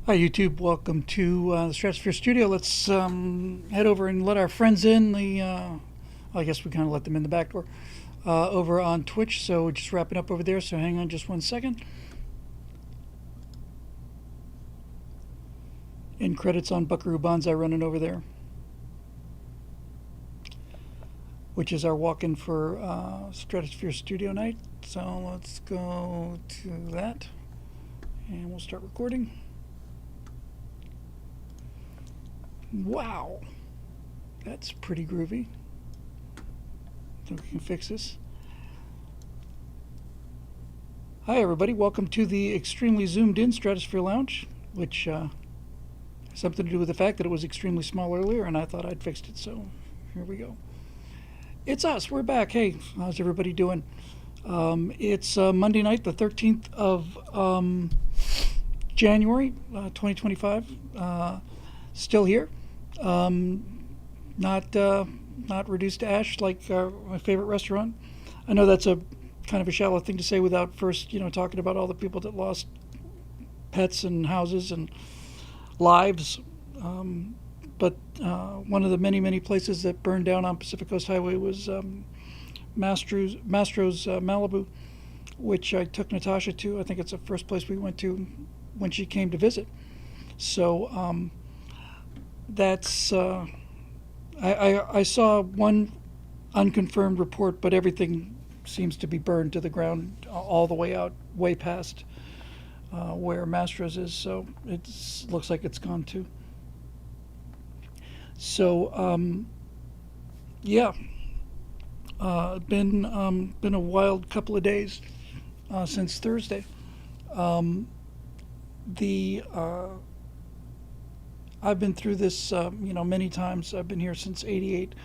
Hi YouTube, welcome to the Stratosphere Studio. Let's head over and let our friends in. I guess we kind of let them in the back door over on Twitch. So we're just wrapping up over there. So hang on just one second. End credits on Buckaroo Banzai running over there, which is our walk-in for Stratosphere Studio night. So let's go to that, and we'll start recording. Wow, that's pretty groovy. Think we can fix this. Hi everybody, welcome to the extremely zoomed in Stratosphere Lounge, which has something to do with the fact that it was extremely small earlier and I thought I'd fixed it, so here we go. It's us, we're back. Hey, how's everybody doing? It's Monday night, the 13th of January, 2025. Still here. Not reduced to ash like my favorite restaurant. I know that's a kind of a shallow thing to say without first, talking about all the people that lost pets and houses and lives. But one of the many, many places that burned down on Pacific Coast Highway was Mastro's Malibu, which I took Natasha to. I think it's the first place we went to when she came to visit. So that's I saw one unconfirmed report, but everything seems to be burned to the ground all the way out, way past where Mastro's is. So it looks like it's gone too. So yeah, been a wild couple of days since Thursday. The I've been through this, many times. I've been here since '88,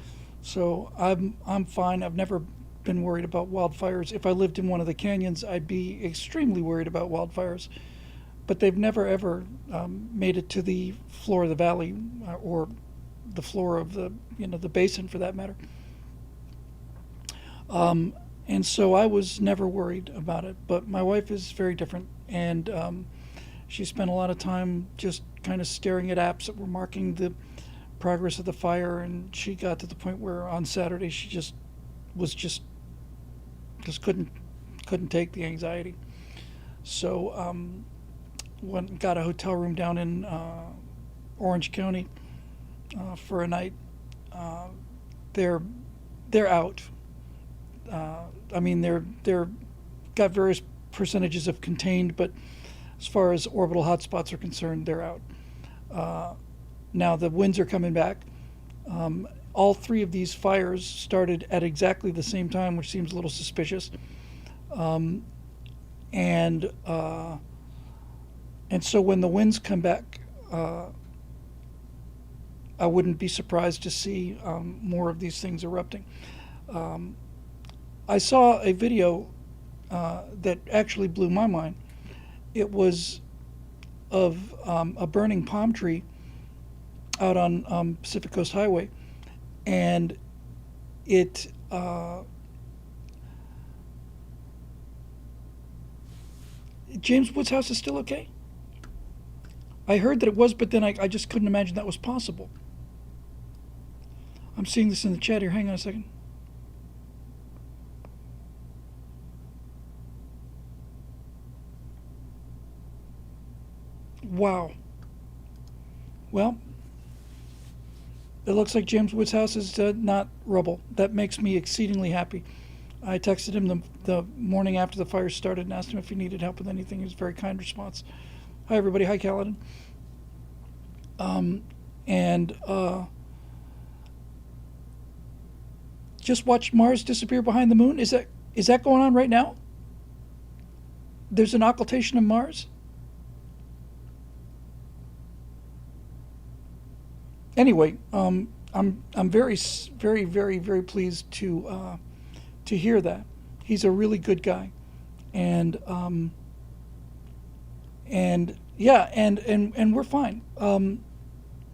so I'm fine. I've never been worried about wildfires. If I lived in one of the canyons, I'd be extremely worried about wildfires. But they've never ever made it to the floor of the valley or the floor of the the basin for that matter. And so I was never worried about it. But my wife is very different, and she spent a lot of time just kind of staring at apps that were marking the progress of the fire, and she got to the point where on Saturday she just couldn't take the anxiety. So got a hotel room down in Orange County for a night. They're out. I mean, they're got various percentages of contained, but as far as orbital hotspots are concerned, they're out. Now the winds are coming back. All three of these fires started at exactly the same time, which seems a little suspicious. And so when the winds come back, I wouldn't be surprised to see more of these things erupting. I saw a video that actually blew my mind. It was of a burning palm tree out on Pacific Coast Highway, and it James Woods' house is still okay? I heard that it was, but then I just couldn't imagine that was possible. I'm seeing this in the chat here. Hang on a second. Wow. Well, it looks like James Woods' house is not rubble. That makes me exceedingly happy. I texted him the morning after the fire started and asked him if he needed help with anything. He was a very kind response. Hi, everybody. Hi, Kaladin. And just watch Mars disappear behind the moon. Is that going on right now? There's an occultation of Mars? Anyway, I'm very, very, very, very pleased to hear that. He's a really good guy, and yeah, and we're fine.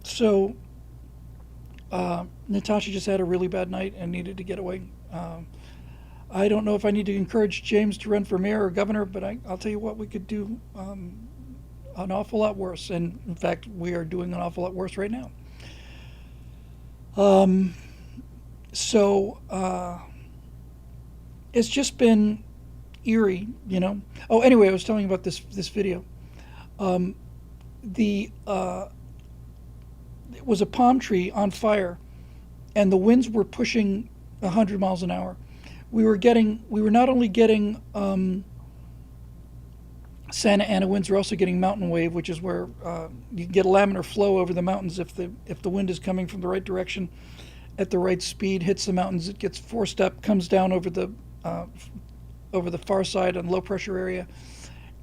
So Natasha just had a really bad night and needed to get away. I don't know if I need to encourage James to run for mayor or governor, but I'll tell you what, we could do an awful lot worse. And in fact, we are doing an awful lot worse right now. So it's just been eerie, you know. Oh, anyway, I was telling you about this video. The It was a palm tree on fire, and the winds were pushing 100 miles an hour. We were not only getting Santa Ana winds, we're also getting mountain wave, which is where you get a laminar flow over the mountains if the wind is coming from the right direction at the right speed, hits the mountains, it gets forced up, comes down over the far side on low pressure area,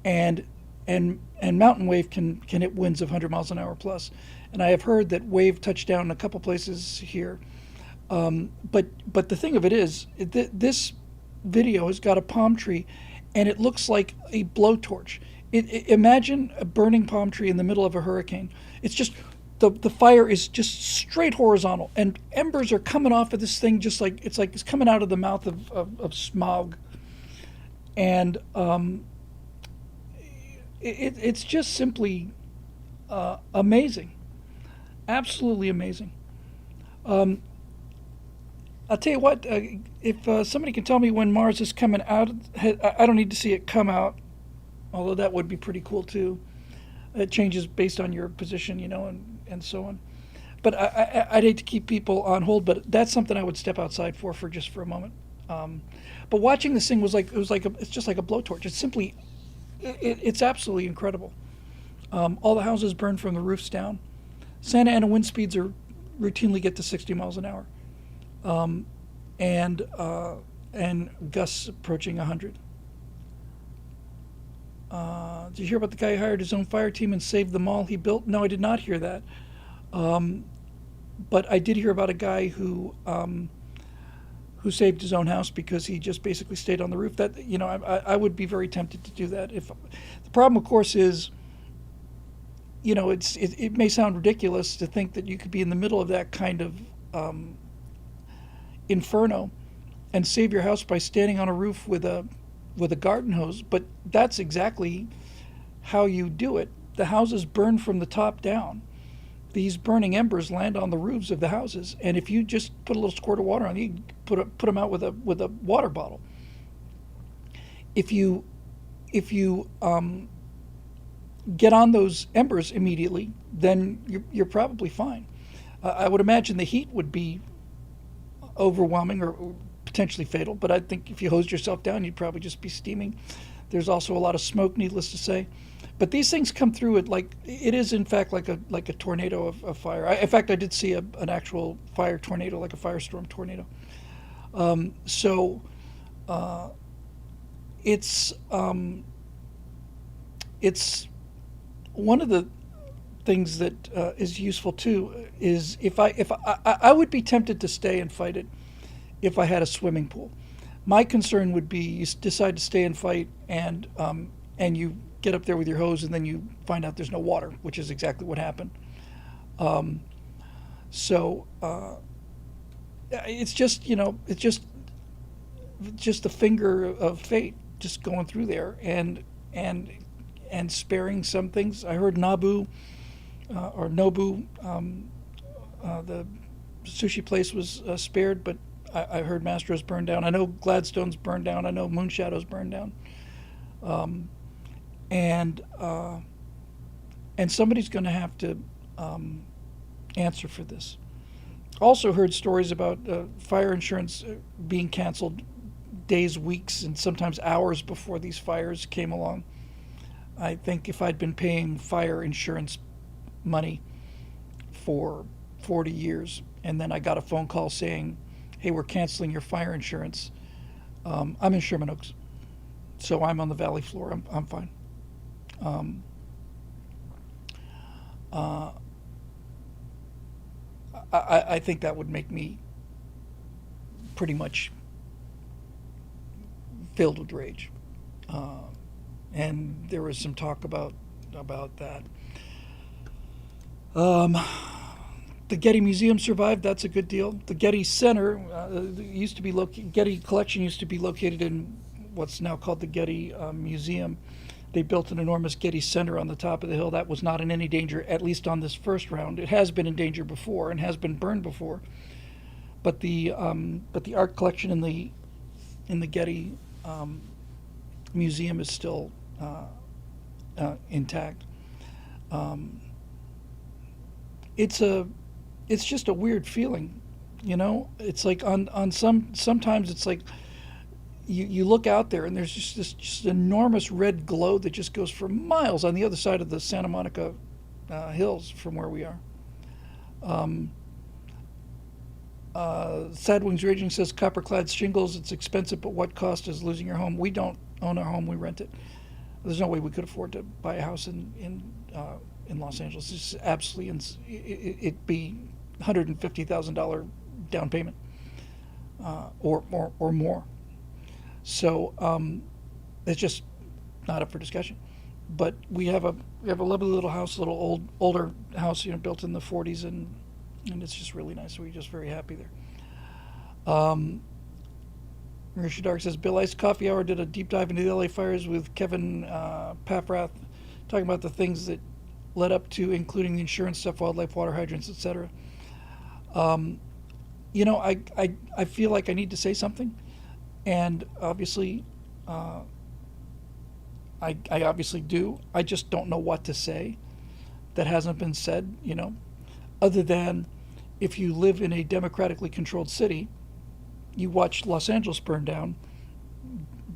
and mountain wave can hit winds of 100 miles an hour plus. And I have heard that wave touched down in a couple places here. But the thing of it is, this video has got a palm tree, and it looks like a blowtorch. Imagine a burning palm tree in the middle of a hurricane. It's just the fire is just straight horizontal, and embers are coming off of this thing just like it's coming out of the mouth of smog. And it's just simply amazing, absolutely amazing. I'll tell you what, if somebody can tell me when Mars is coming out, I don't need to see it come out, although that would be pretty cool too. It changes based on your position, you know, and so on. But I'd hate to keep people on hold, but that's something I would step outside for just for a moment. But watching this thing it's just like a blowtorch. It's simply, it's absolutely incredible. All the houses burned from the roofs down. Santa Ana wind speeds routinely get to 60 miles an hour. And gusts approaching 100. Did you hear about the guy who hired his own fire team and saved the mall he built? No, I did not hear that. But I did hear about a guy who saved his own house because he just basically stayed on the roof. That, you know, I would be very tempted to do that. If the problem, of course, is, you know, it may sound ridiculous to think that you could be in the middle of that kind of inferno and save your house by standing on a roof with a garden hose, but that's exactly how you do it. The houses burn from the top down. These burning embers land on the roofs of the houses, and if you just put a little squirt of water on, you put them out with a water bottle. If you get on those embers immediately, then you're probably fine. I would imagine the heat would be overwhelming or potentially fatal, but I think if you hosed yourself down, you'd probably just be steaming. There's also a lot of smoke, needless to say. But these things come through it is in fact like a tornado of fire. In fact, I did see an actual fire tornado, like a firestorm tornado. It's one of the things that is useful too is if I would be tempted to stay and fight it if I had a swimming pool. My concern would be you decide to stay and fight, and you get up there with your hose, and then you find out there's no water, which is exactly what happened. It's just, you know, it's just the finger of fate just going through there and sparing some things. I heard Nobu, the sushi place was spared, but I heard Mastro's burned down. I know Gladstone's burned down. I know Moonshadow's burned down. And somebody's going to have to answer for this. Also heard stories about fire insurance being canceled days, weeks, and sometimes hours before these fires came along. I think if I'd been paying fire insurance money for 40 years, and then I got a phone call saying, hey, we're canceling your fire insurance. I'm in Sherman Oaks, so I'm on the valley floor. I'm fine. I think that would make me pretty much filled with rage. And there was some talk about that. The Getty Museum survived. That's a good deal. The Getty Center used to be Getty Collection used to be located in what's now called the Getty Museum. They built an enormous Getty Center on the top of the hill. That was not in any danger, at least on this first round. It has been in danger before and has been burned before. But the art collection in the Getty museum is still intact. It's just a weird feeling, you know. It's like sometimes it's like you look out there and there's just this just enormous red glow that just goes for miles on the other side of the Santa Monica hills from where we are. Sad Wings Raging says copper-clad shingles. It's expensive, but what cost is losing your home? We don't own our home; we rent it. There's no way we could afford to buy a house in Los Angeles. It's absolutely it'd be $150,000 down payment or more. So it's just not up for discussion. But we have a lovely little house, a little older house, built in the 40s, and it's just really nice. We're just very happy there. Marisha Dark says Bill Ice Coffee Hour did a deep dive into the LA fires with Kevin Paffrath, talking about the things that led up to, including the insurance stuff, wildlife, water hydrants, etc. I feel like I need to say something, and obviously, I obviously do. I just don't know what to say that hasn't been said, other than if you live in a democratically controlled city, you watch Los Angeles burn down.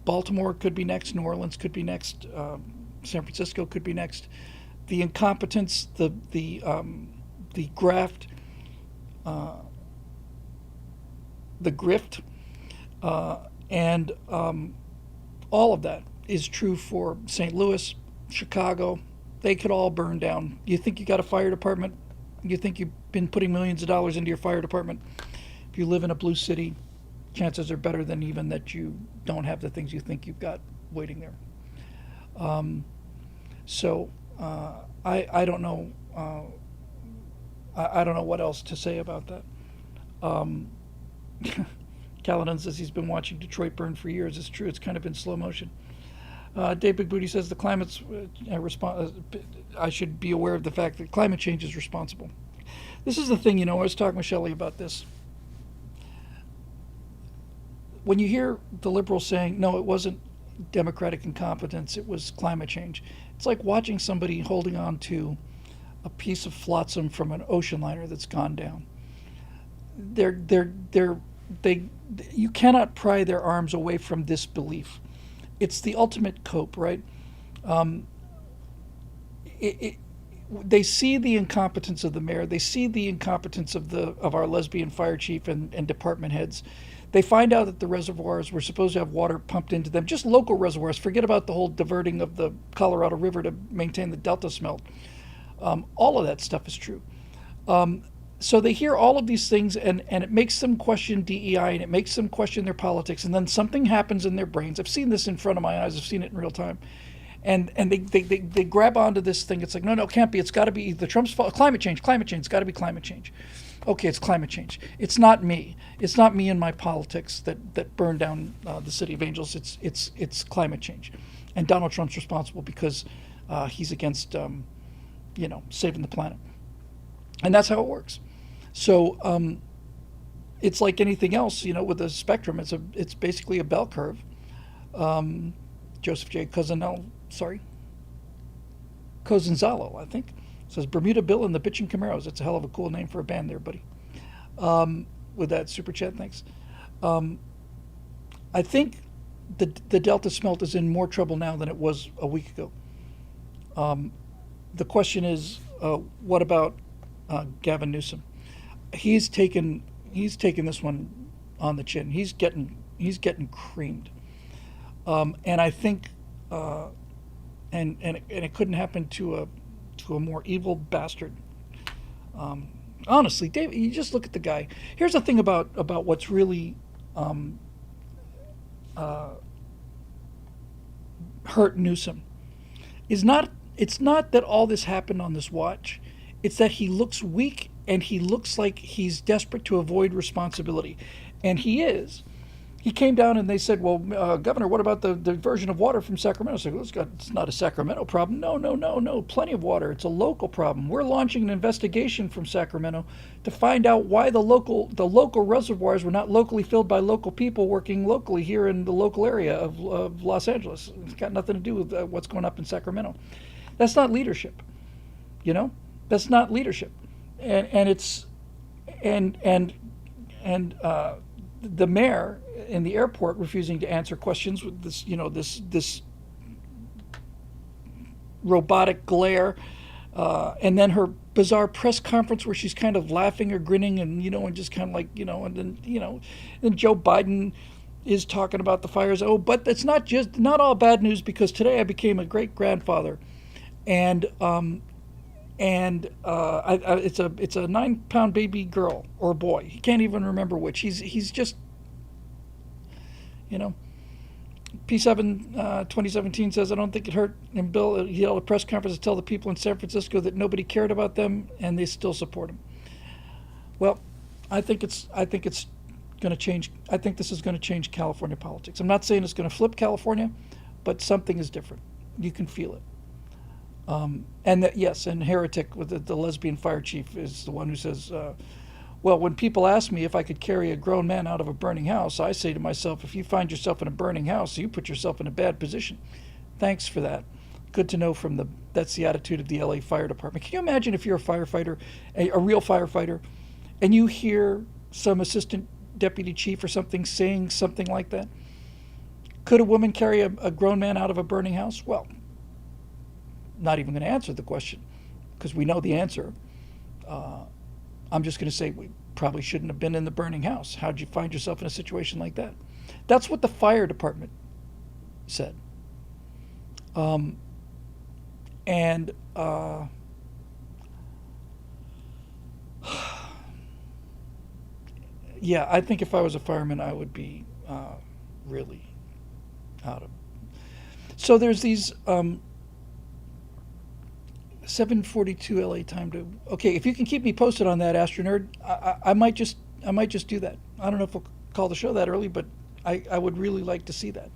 Baltimore could be next. New Orleans could be next. San Francisco could be next. The incompetence, the graft, the grift, and all of that is true for St. Louis, Chicago. They could all burn down. You think you got a fire department? You think you've been putting millions of dollars into your fire department? If you live in a blue city, chances are better than even that you don't have the things you think you've got waiting there. I don't know. I don't know what else to say about that. Caledon says he's been watching Detroit burn for years. It's true. It's kind of in slow motion. Dave Big Booty says the climate's I should be aware of the fact that climate change is responsible. This is the thing, I was talking with Shelley about this. When you hear the liberals saying, no, it wasn't democratic incompetence, it was climate change, it's like watching somebody holding on to a piece of flotsam from an ocean liner that's gone down. You cannot pry their arms away from this belief. It's the ultimate cope, right? They see the incompetence of the mayor. They see the incompetence of our lesbian fire chief and department heads. They find out that the reservoirs were supposed to have water pumped into them, just local reservoirs. Forget about the whole diverting of the Colorado River to maintain the Delta smelt. All of that stuff is true. So they hear all of these things, and it makes them question DEI, and it makes them question their politics, and then something happens in their brains. I've seen this in front of my eyes. I've seen it in real time. And they grab onto this thing. It's like, no, it can't be. It's got to be the Trump's fault. Climate change. It's got to be climate change. Okay, it's climate change. It's not me. It's not me and my politics that burned down the city of Angels. It's climate change. And Donald Trump's responsible because he's against, saving the planet. And that's how it works. So it's like anything else, with a spectrum. It's basically a bell curve. Joseph J. Cosanzalo, I think, says Bermuda Bill and the Bitchin' Camaros. That's a hell of a cool name for a band there, buddy. With that super chat, thanks. I think the Delta smelt is in more trouble now than it was a week ago. The question is, what about Gavin Newsom? He's taken this one on the chin. He's getting creamed, and I think, and it couldn't happen to a more evil bastard. Honestly, Dave, you just look at the guy. Here's the thing about what's really hurt Newsom it's not that all this happened on this watch. It's that he looks weak and he looks like he's desperate to avoid responsibility. And he is. he came down and they said, well, Governor, what about the diversion of water from Sacramento? So it's not a Sacramento problem. No, no, no, no, plenty of water. It's a local problem. We're launching an investigation from Sacramento to find out why the local reservoirs were not locally filled by local people working locally here in the local area of Los Angeles. It's got nothing to do with what's going up in Sacramento. That's not leadership, you know. That's not leadership, and it's and the mayor in the airport refusing to answer questions with this, this robotic glare, and then her bizarre press conference where she's kind of laughing or grinning and and just kind of like and then Joe Biden is talking about the fires. Oh, but it's not all bad news, because today I became a great grandfather, and it's a 9-pound baby girl or boy. He can't even remember which. He's just, P7 2017 says, I don't think it hurt him. Bill, he held a press conference to tell the people in San Francisco that nobody cared about them, and they still support him. Well, I think it's going to change. I think this is going to change California politics. I'm not saying it's going to flip California, but something is different. You can feel it. And Heretic, with the lesbian fire chief, is the one who says, well, when people ask me if I could carry a grown man out of a burning house, I say to myself, if you find yourself in a burning house, you put yourself in a bad position. Thanks for that. Good to know that's the attitude of the LA Fire Department. Can you imagine if you're a firefighter, a real firefighter, and you hear some assistant deputy chief or something saying something like that? Could a woman carry a grown man out of a burning house? Well, not even going to answer the question, because we know the answer. I'm just going to say we probably shouldn't have been in the burning house. How'd you find yourself in a situation like that? That's what the fire department said. Yeah, I think if I was a fireman, I would be really out of. So there's these 7:42 LA time to. Okay, if you can keep me posted on that, Astronerd, I might just do that. I don't know if we'll call the show that early, but I would really like to see that.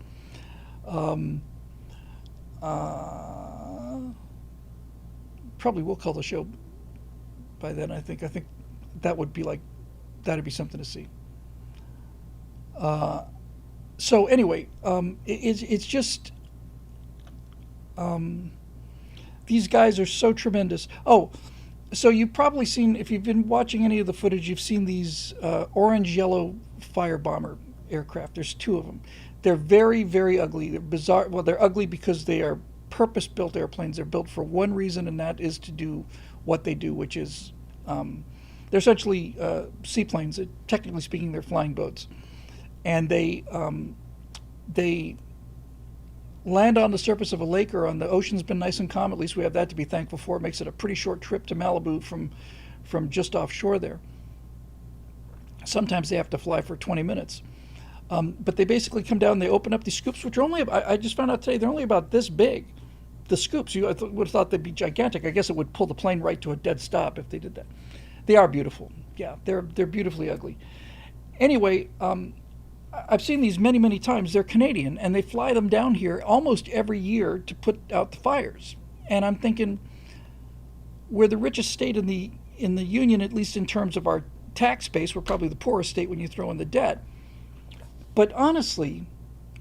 Probably will call the show by then. I think that would be that'd be something to see. So anyway, it's just. These guys are so tremendous. Oh, so you've probably seen, if you've been watching any of the footage, you've seen these orange-yellow fire bomber aircraft. There's 2 of them. They're very, very ugly. They're bizarre. Well, they're ugly because they are purpose-built airplanes. They're built for one reason, and that is to do what they do, which is they're essentially seaplanes. Technically speaking, they're flying boats. And they land on the surface of a lake or on the ocean's been nice and calm. At least we have that to be thankful for. It makes it a pretty short trip to Malibu from just offshore there. Sometimes they have to fly for 20 minutes. But they basically come down, they open up these scoops, which are only, I just found out today, they're only about this big. The scoops, I would have thought they'd be gigantic. I guess it would pull the plane right to a dead stop if they did that. They are beautiful. Yeah, they're beautifully ugly. Anyway, I've seen these many, many times. They're Canadian, and they fly them down here almost every year to put out the fires. And I'm thinking, we're the richest state in the union, at least in terms of our tax base. We're probably the poorest state when you throw in the debt. But honestly,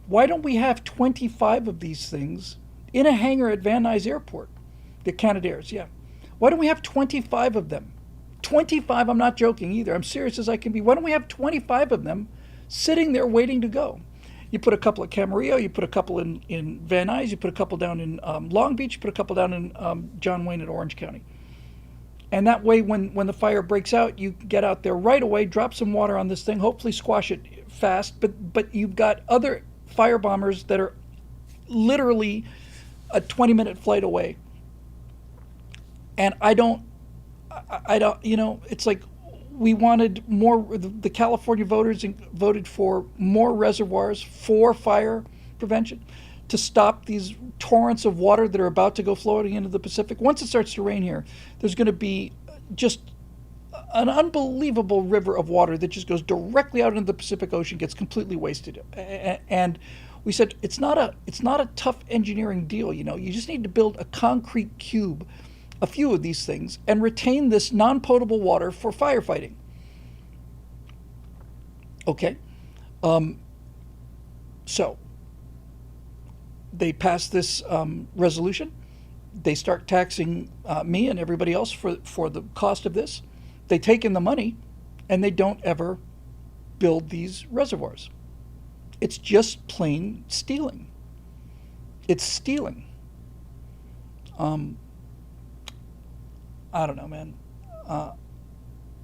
why don't we have 25 of these things in a hangar at Van Nuys Airport? The Canadairs, yeah. Why don't we have 25 of them? 25, I'm not joking either. I'm serious as I can be. Why don't we have 25 of them sitting there waiting to go? You put a couple at Camarillo, you put a couple in Van Nuys, you put a couple down in Long Beach, you put a couple down in John Wayne at Orange County. And that way, when the fire breaks out, you get out there right away, drop some water on this thing, hopefully squash it fast. But you've got other fire bombers that are literally a 20-minute flight away. And I don't, it's like we wanted more, the California voters voted for more reservoirs for fire prevention to stop these torrents of water that are about to go floating into the Pacific. Once it starts to rain here, there's going to be just an unbelievable river of water that just goes directly out into the Pacific Ocean, gets completely wasted. And we said it's not a tough engineering deal. You just need to build a concrete cube, a few of these things, and retain this non-potable water for firefighting. Okay, so they pass this resolution. They start taxing me and everybody else for the cost of this. They take in the money, and they don't ever build these reservoirs. It's just plain stealing. It's stealing. I don't know, man.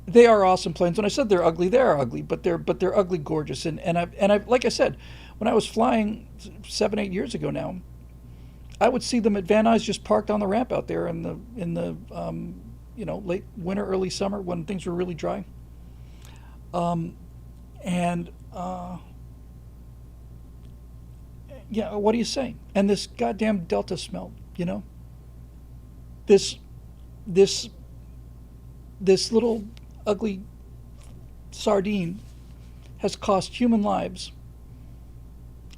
They are awesome planes. When I said they're ugly, they are ugly, but they're ugly gorgeous. And I like I said, when I was flying 7-8 years ago now, I would see them at Van Nuys just parked on the ramp out there in the late winter, early summer when things were really dry. And yeah, what do you say? And this goddamn Delta smell, this this little ugly sardine has cost human lives.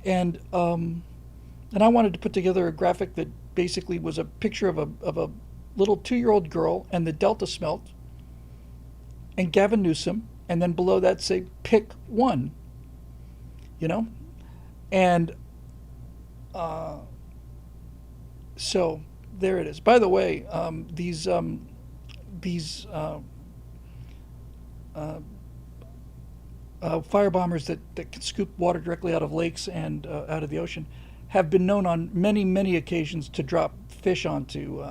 And I wanted to put together a graphic that basically was a picture of a little 2-year-old girl and the Delta smelt and Gavin Newsom, and then below that say pick one, and so there it is. By the way, these fire bombers that can scoop water directly out of lakes and out of the ocean have been known on many, many occasions to drop fish onto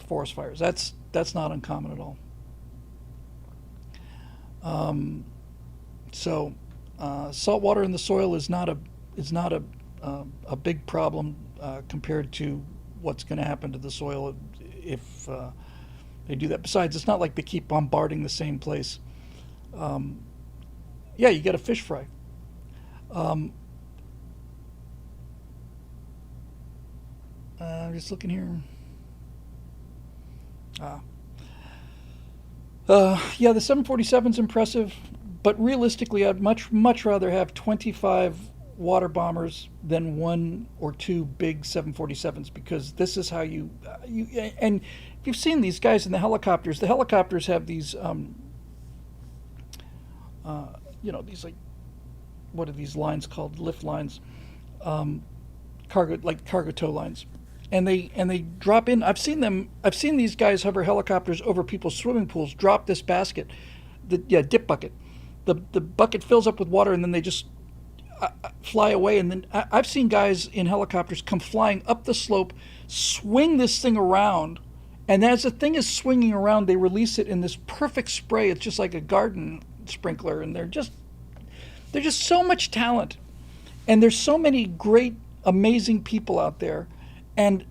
forest fires. That's not uncommon at all. So salt water in the soil is not a big problem compared to what's going to happen to the soil if they do that. Besides, it's not like they keep bombarding the same place. Yeah, you get a fish fry. I'm just looking here. Yeah, the 747's impressive, but realistically, I'd much rather have 25 water bombers than 1 or 2 big 747s, because this is how you and if you've seen these guys in the helicopters have these these, like, what are these lines called? Lift lines, cargo tow lines, and they drop in. I've seen these guys hover helicopters over people's swimming pools, drop this basket, dip bucket. The bucket fills up with water, and then they just fly away. And then I've seen guys in helicopters come flying up the slope, swing this thing around, and as the thing is swinging around, they release it in this perfect spray. It's just like a garden sprinkler, and they're just so much talent, and there's so many great, amazing people out there, and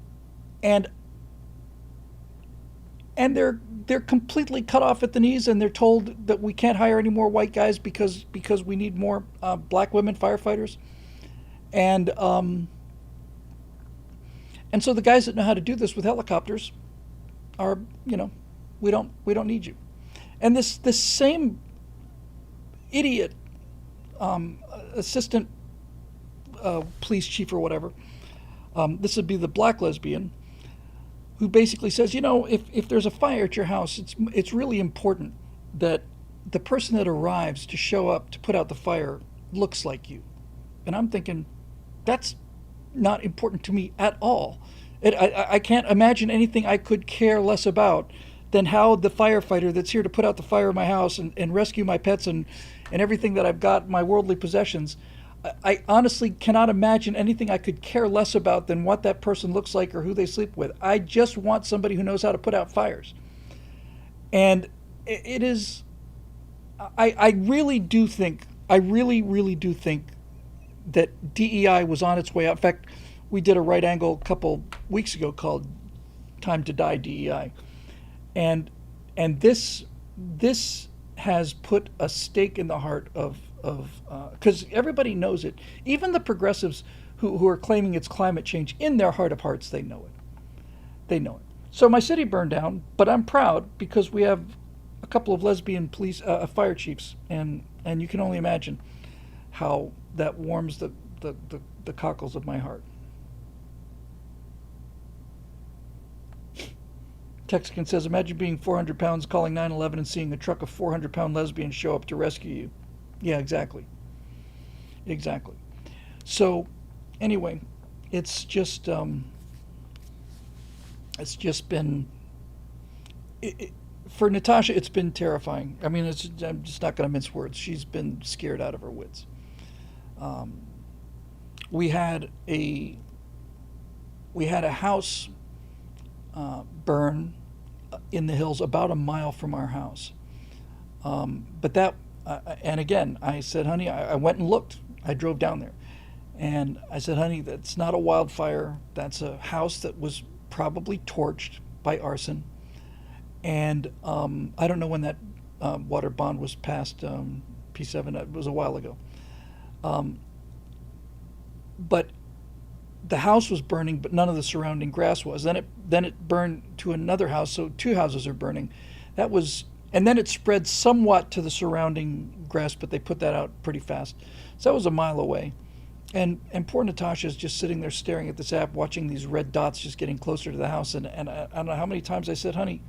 they're completely cut off at the knees, and they're told that we can't hire any more white guys because we need more black women firefighters, and so the guys that know how to do this with helicopters are, we don't need you. And this same idiot assistant police chief or whatever, this would be the black lesbian, who basically says, if there's a fire at your house, it's really important that the person that arrives to show up to put out the fire looks like you. And I'm thinking, that's not important to me at all. I can't imagine anything I could care less about than how the firefighter that's here to put out the fire in my house and rescue my pets and everything that I've got, my worldly possessions. I honestly cannot imagine anything I could care less about than what that person looks like or who they sleep with. I just want somebody who knows how to put out fires. And it is, I really do think that DEI was on its way out. In fact, we did a right angle a couple weeks ago called Time to Die DEI. And this has put a stake in the heart of because everybody knows it. Even the progressives who are claiming it's climate change, in their heart of hearts, they know it. So my city burned down, but I'm proud because we have a couple of lesbian police fire chiefs, and you can only imagine how that warms the cockles of my heart. Texican says, imagine being 400 pounds, calling 911 and seeing a truck of 400-pound lesbians show up to rescue you. Yeah, exactly. Exactly. So, anyway, it's just been for Natasha. It's been terrifying. I mean, I'm just not going to mince words. She's been scared out of her wits. Um, we had a house burn in the hills about a mile from our house. But that, and again, I said, honey, I went and looked. I drove down there. And I said, honey, that's not a wildfire. That's a house that was probably torched by arson. And I don't know when that water bond was passed, P7. It was a while ago. Um, but the house was burning, but none of the surrounding grass was. Then it burned to another house, so two houses are burning. That was, and then it spread somewhat to the surrounding grass, but they put that out pretty fast. So that was a mile away. And poor Natasha is just sitting there staring at this app, watching these red dots just getting closer to the house. And I don't know how many times I said, honey,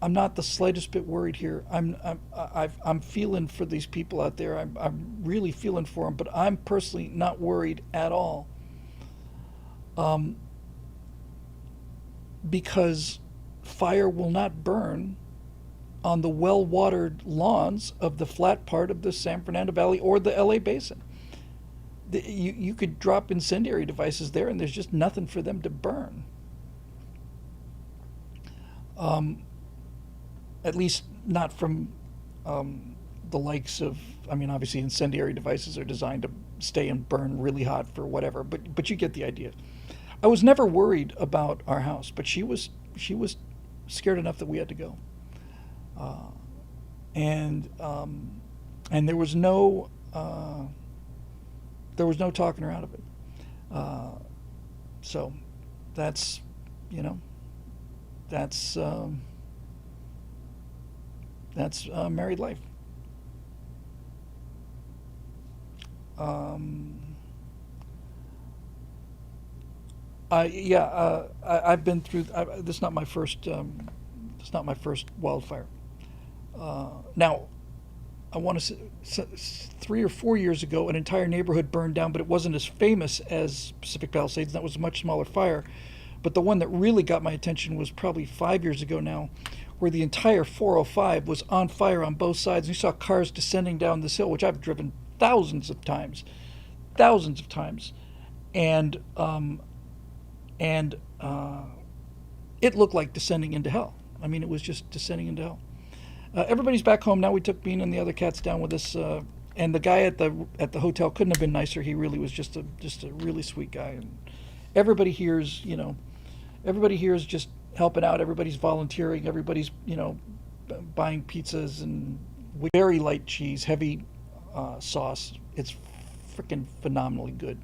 I'm not the slightest bit worried here. I'm feeling for these people out there. I'm really feeling for them, but I'm personally not worried at all. Because fire will not burn on the well-watered lawns of the flat part of the San Fernando Valley or the LA Basin. You could drop incendiary devices there, and there's just nothing for them to burn. At least not from the likes of, I mean, obviously incendiary devices are designed to stay and burn really hot for whatever, but you get the idea. I was never worried about our house, but she was scared enough that we had to go. And there was no talking her out of it. So that's, that's married life. I've been through. This is not my first. This is not my first wildfire. Now, I want to say 3 or 4 years ago, an entire neighborhood burned down, but it wasn't as famous as Pacific Palisades. That was a much smaller fire. But the one that really got my attention was probably 5 years ago now, where the entire 405 was on fire on both sides. And you saw cars descending down this hill, which I've driven thousands of times, and it looked like descending into hell. I mean, it was just descending into hell. Everybody's back home now. We took Bean and the other cats down with us, and the guy at the hotel couldn't have been nicer. He really was just a really sweet guy, and everybody here's just helping out. Everybody's volunteering. Everybody's buying pizzas and very light cheese, heavy sauce. It's freaking phenomenally good.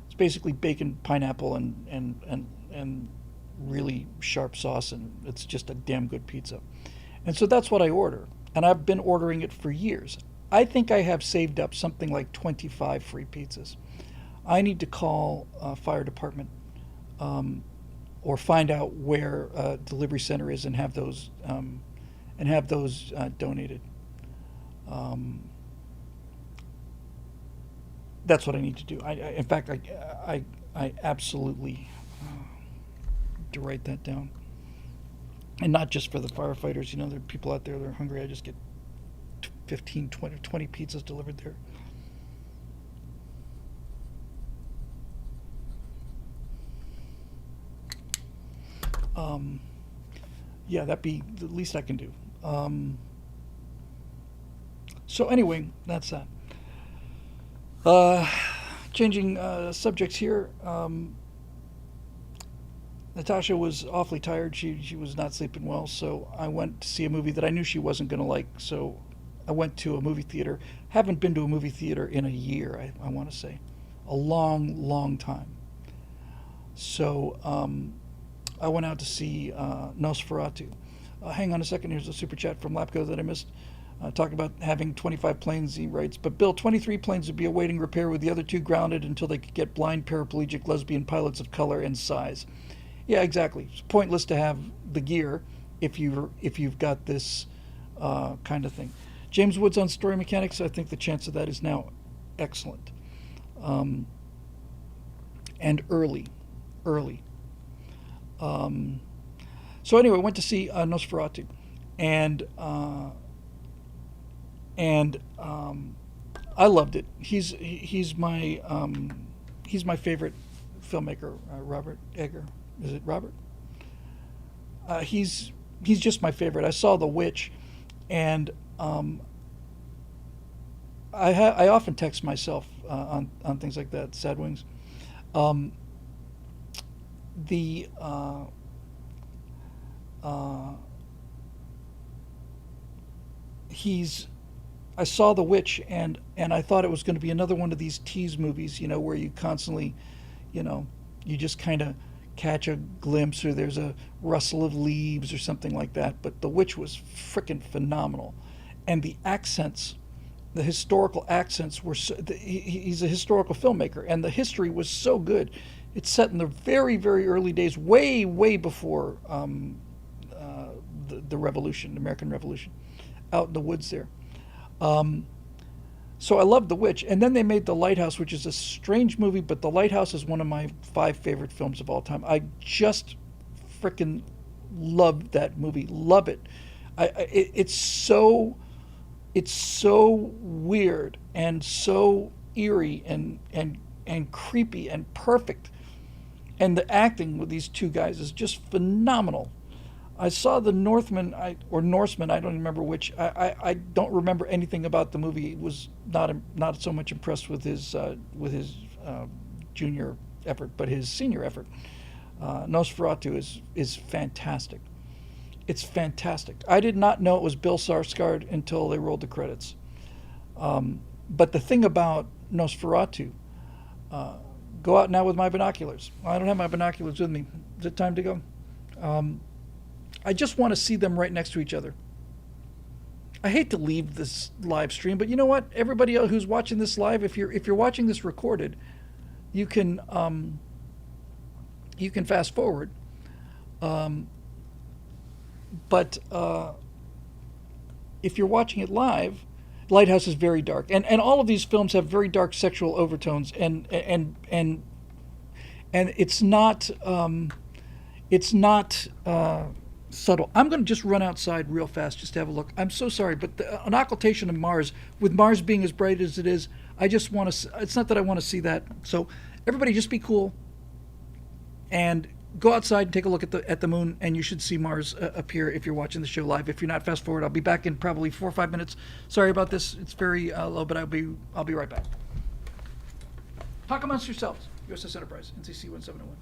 It's basically bacon, pineapple, and really sharp sauce, and it's just a damn good pizza. And so that's what I order, and I've been ordering it for years. I think I have saved up something like 25 free pizzas. I need to call fire department or find out where a delivery center is and have those donated. That's what I need to do. In fact, I absolutely to write that down. And not just for the firefighters. There are people out there that are hungry. I just get 15, 20 pizzas delivered there. Yeah, that'd be the least I can do. So anyway, that's that. Changing subjects here. Natasha was awfully tired. She was not sleeping well, so I went to see a movie that I knew she wasn't going to like. So I went to a movie theater. Haven't been to a movie theater in a year, I want to say. A long, long time. So I went out to see Nosferatu. Hang on a second. Here's a super chat from Lapco that I missed. Talking about having 25 planes, he writes, but Bill, 23 planes would be awaiting repair with the other two grounded until they could get blind paraplegic lesbian pilots of color and size. Yeah, exactly. It's pointless to have the gear if you've got this kind of thing. James Woods on story mechanics. I think the chance of that is now excellent, and early. So anyway, I went to see Nosferatu, and I loved it. He's my favorite filmmaker. Robert Egger, is it Robert? He's just my favorite. I saw The Witch, and I often text myself on things like that. Sad Wings. Um, the he's I saw The Witch, and I thought it was going to be another one of these tease movies, where you constantly, you just kind of catch a glimpse or there's a rustle of leaves or something like that. But The Witch was freaking phenomenal, and the accents, the historical accents were. He's a historical filmmaker, and the history was so good. It's set in the very, very early days, way, way before the Revolution, the American Revolution, out in the woods there. Um, so I loved The Witch, and then they made The Lighthouse, which is a strange movie, but The Lighthouse is one of my 5 favorite films of all time. I just freaking love that movie, love it. It's so weird and so eerie and creepy and perfect, and the acting with these two guys is just phenomenal. I saw the Northman or Norseman. I don't remember which. I don't remember anything about the movie. It was not so much impressed with his junior effort, but his senior effort. Nosferatu is fantastic. It's fantastic. I did not know it was Bill Skarsgård until they rolled the credits. But the thing about Nosferatu, go out now with my binoculars. I don't have my binoculars with me. Is it time to go? I just want to see them right next to each other. I hate to leave this live stream, but you know what? Everybody else who's watching this live, if you're watching this recorded, you can fast forward. But if you're watching it live, Lighthouse is very dark, and all of these films have very dark sexual overtones, and it's not subtle. I'm going to just run outside real fast just to have a look. I'm so sorry, but an occultation of Mars, with Mars being as bright as it is, I just want to. It's not that I want to see that. So everybody, just be cool and go outside and take a look at the moon, and you should see Mars appear if you're watching the show live. If you're not, fast forward. I'll be back in probably 4 or 5 minutes. Sorry about this. It's very low, but I'll be right back. Talk amongst yourselves. USS Enterprise, NCC 1701.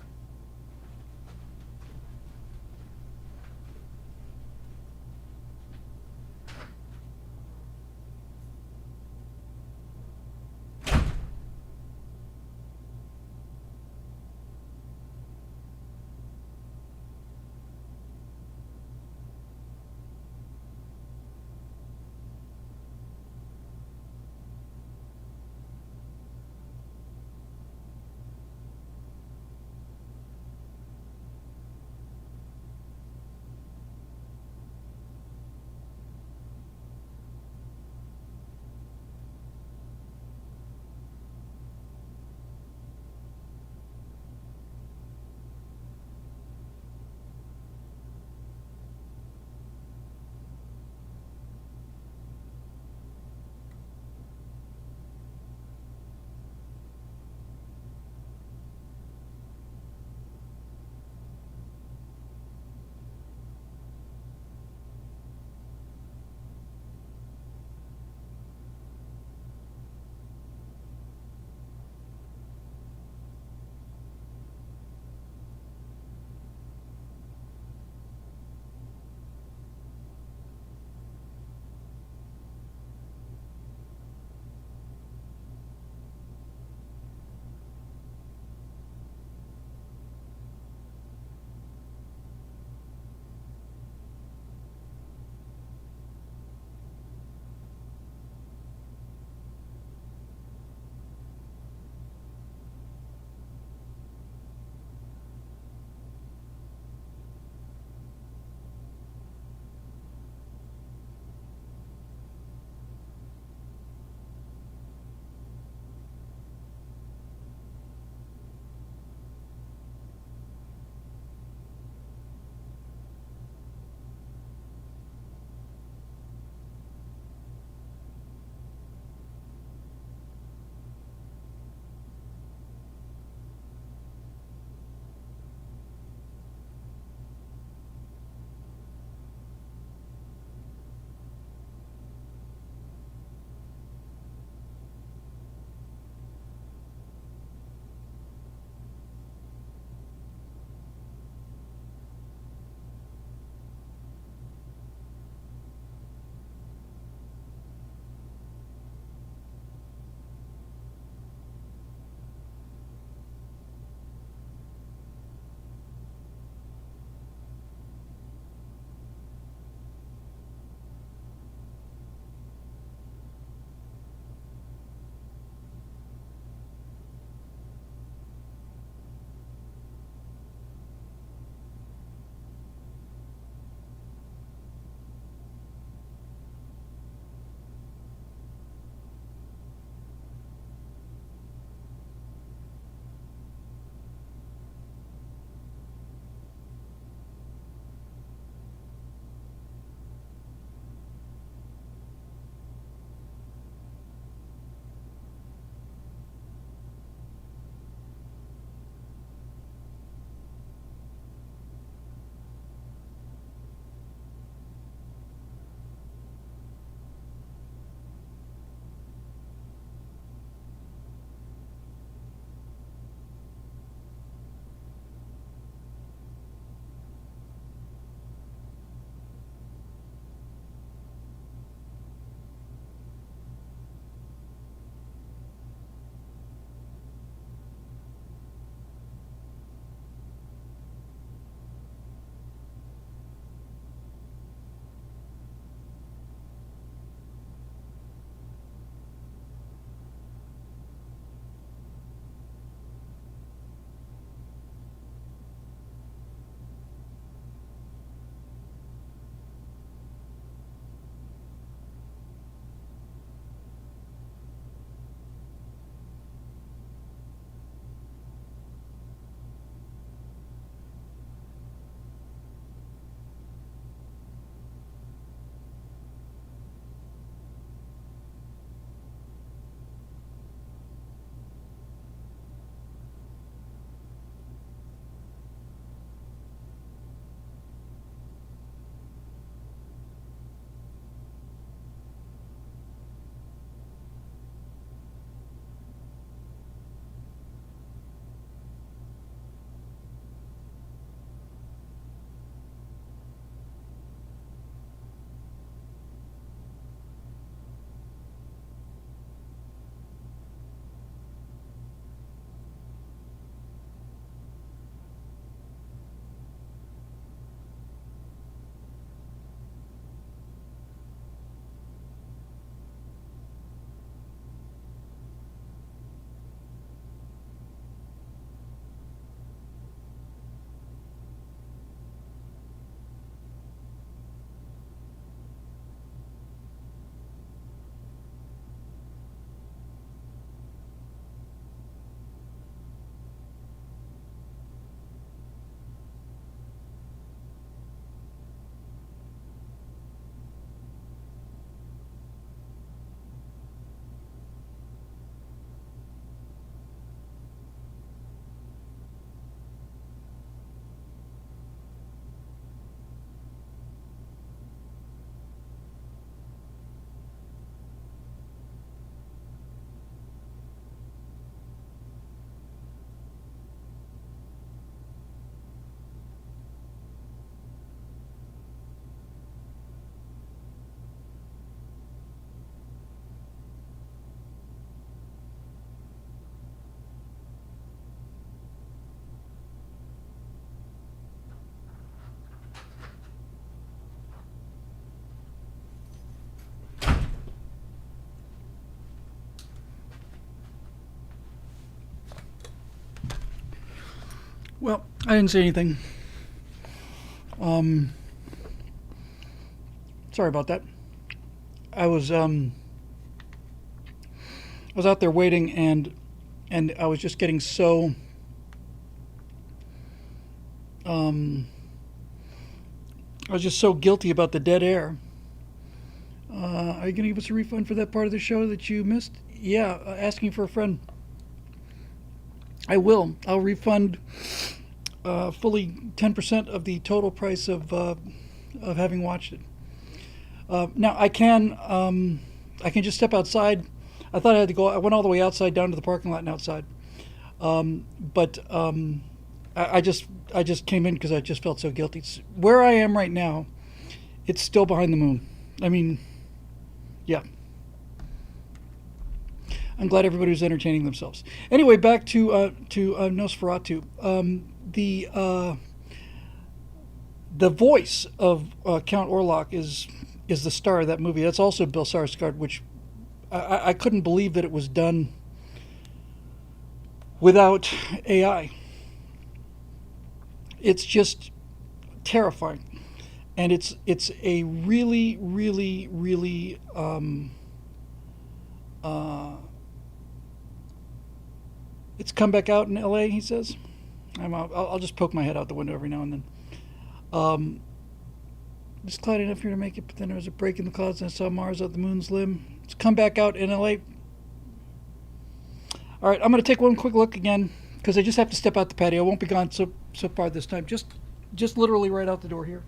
Well, I didn't say anything. Um, Sorry about that. I was out there waiting, and I was just getting so um, I was just so guilty about the dead air. Are you going to give us a refund for that part of the show that you missed? Yeah, asking for a friend. I will. I'll refund fully 10% of the total price of having watched it. Now I can just step outside. I thought I had to go. I went all the way outside down to the parking lot and outside. But I just came in because I just felt so guilty. Where I am right now, it's still behind the moon. I mean, yeah. I'm glad everybody was entertaining themselves. Anyway, back to Nosferatu. The voice of Count Orlok is the star of that movie. That's also Bill Skarsgård, which I couldn't believe that it was done without AI. It's just terrifying, and it's a really, really, really it's come back out in L.A., he says. I'll just poke my head out the window every now and then. It's cloudy enough here to make it, but then there was a break in the clouds and I saw Mars out the moon's limb. It's come back out in L.A. All right, I'm going to take one quick look again because I just have to step out the patio. I won't be gone so far this time. Just literally right out the door here.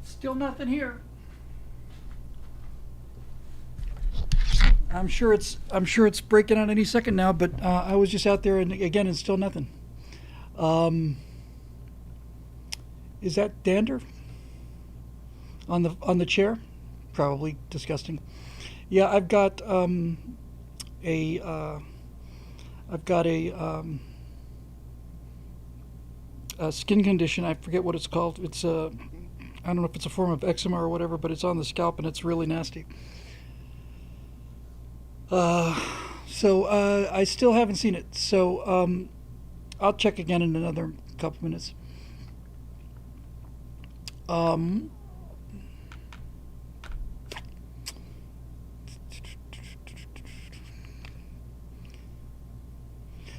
Still nothing here. I'm sure it's breaking out any second now, but I was just out there and again it's still nothing. Is that dander on the chair? Probably disgusting. Yeah, I've got a skin condition. I forget what it's called. It's I don't know if it's a form of eczema or whatever, but it's on the scalp and it's really nasty. So I still haven't seen it. So I'll check again in another couple minutes.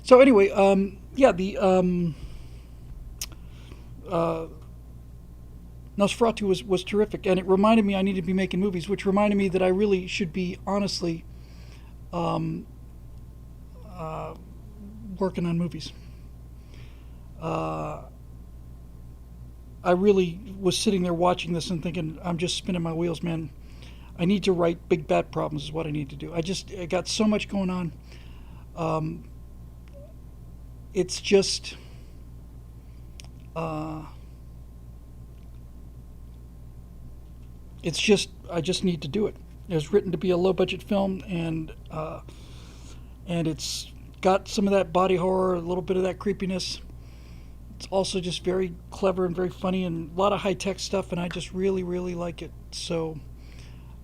So anyway, yeah, the Nosferatu was terrific, and it reminded me I need to be making movies, which reminded me that I really should be honestly working on movies. I really was sitting there watching this and thinking, I'm just spinning my wheels, man. I need to write Big Bad Problems is what I need to do. I got so much going on. It's just uh, I just need to do it. It was written to be a low budget film, and it's got some of that body horror, a little bit of that creepiness. It's also just very clever and very funny, and a lot of high tech stuff, and I just really really like it. So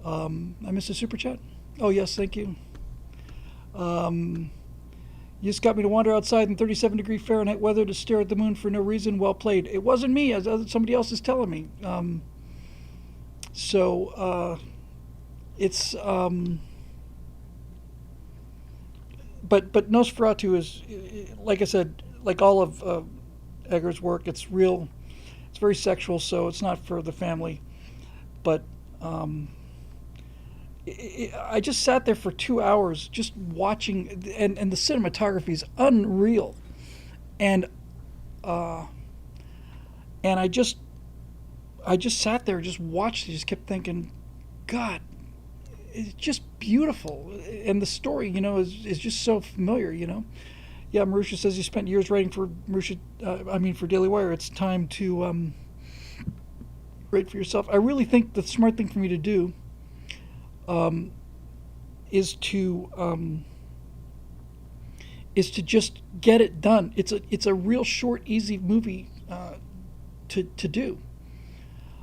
I missed a super chat. Oh yes, thank you. Um, you just got me to wander outside in 37-degree Fahrenheit weather to stare at the moon for no reason. Well played. It wasn't me, as somebody else is telling me. So it's but Nosferatu is, like I said, like all of Egger's work. It's real. It's very sexual, so it's not for the family. But I just sat there for 2 hours just watching, and the cinematography is unreal, and uh, and I just sat there, just watched it, just kept thinking, God, it's just beautiful, and the story, is just so familiar. Yeah, Marusha says he spent years writing for for Daily Wire. It's time to write for yourself. I really think the smart thing for me to do um, is to just get it done. It's a real short, easy movie to do.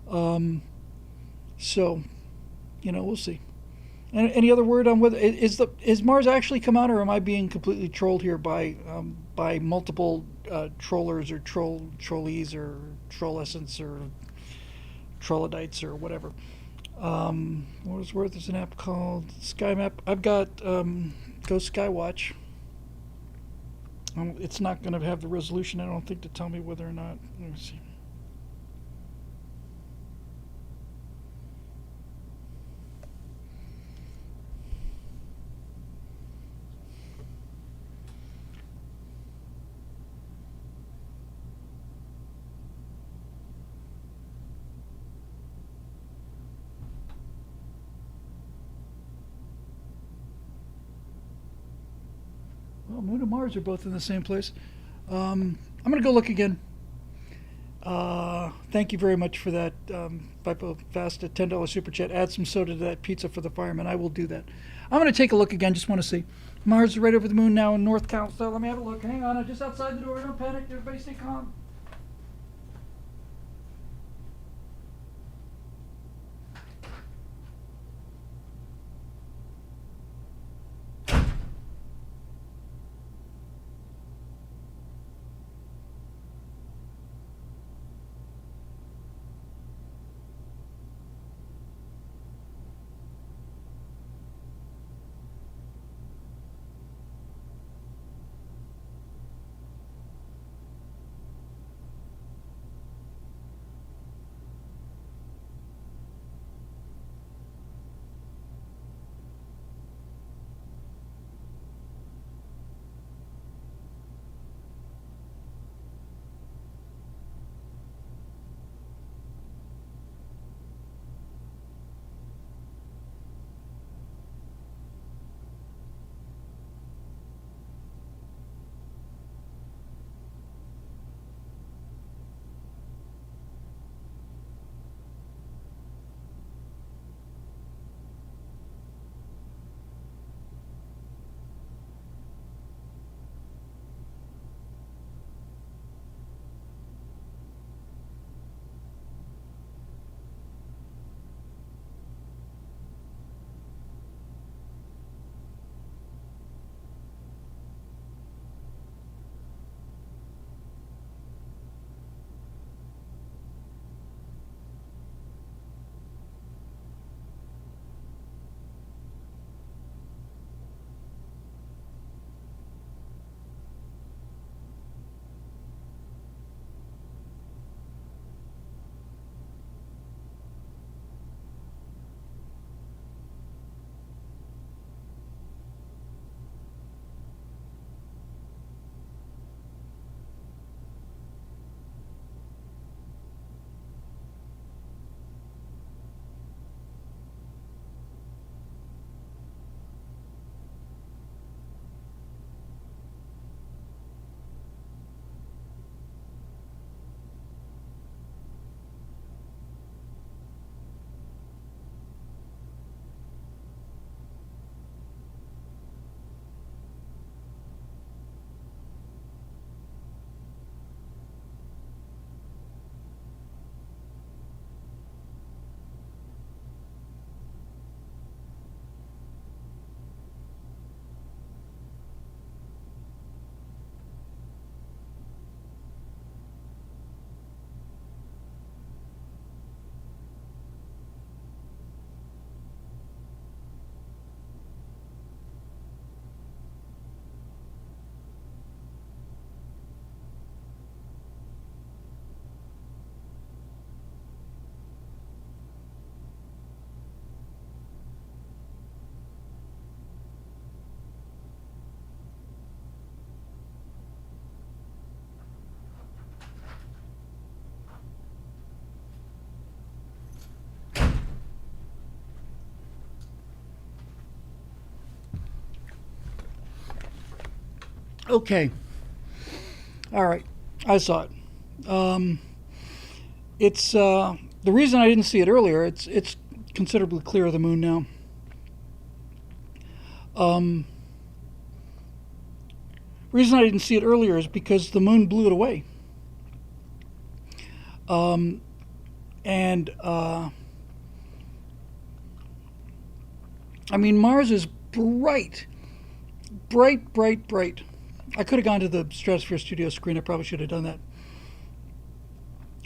Um, so, we'll see. Any other word on whether is Mars actually come out, or am I being completely trolled here by multiple trollers or trollees or trollescents or trollodytes or whatever? What is worth? There's an app called Sky Map. I've got Go Skywatch. It's not going to have the resolution, I don't think, to tell me whether or not. Let me see. Well, Moon and Mars are both in the same place. I'm going to go look again. Thank you very much for that, Pipo Fast, at $10 super chat. Add some soda to that pizza for the fireman. I will do that. I'm going to take a look again. Just want to see. Mars is right over the moon now in North Cal. So let me have a look. Hang on. I'm just outside the door. Don't panic. Everybody stay calm. Okay. All right. I saw it. It's the reason I didn't see it earlier. It's considerably clear of the moon now. Um, reason I didn't see it earlier is because the moon blew it away. Um, and I mean, Mars is bright, bright, bright, bright. I could have gone to the Stratosphere Studio screen. I probably should have done that.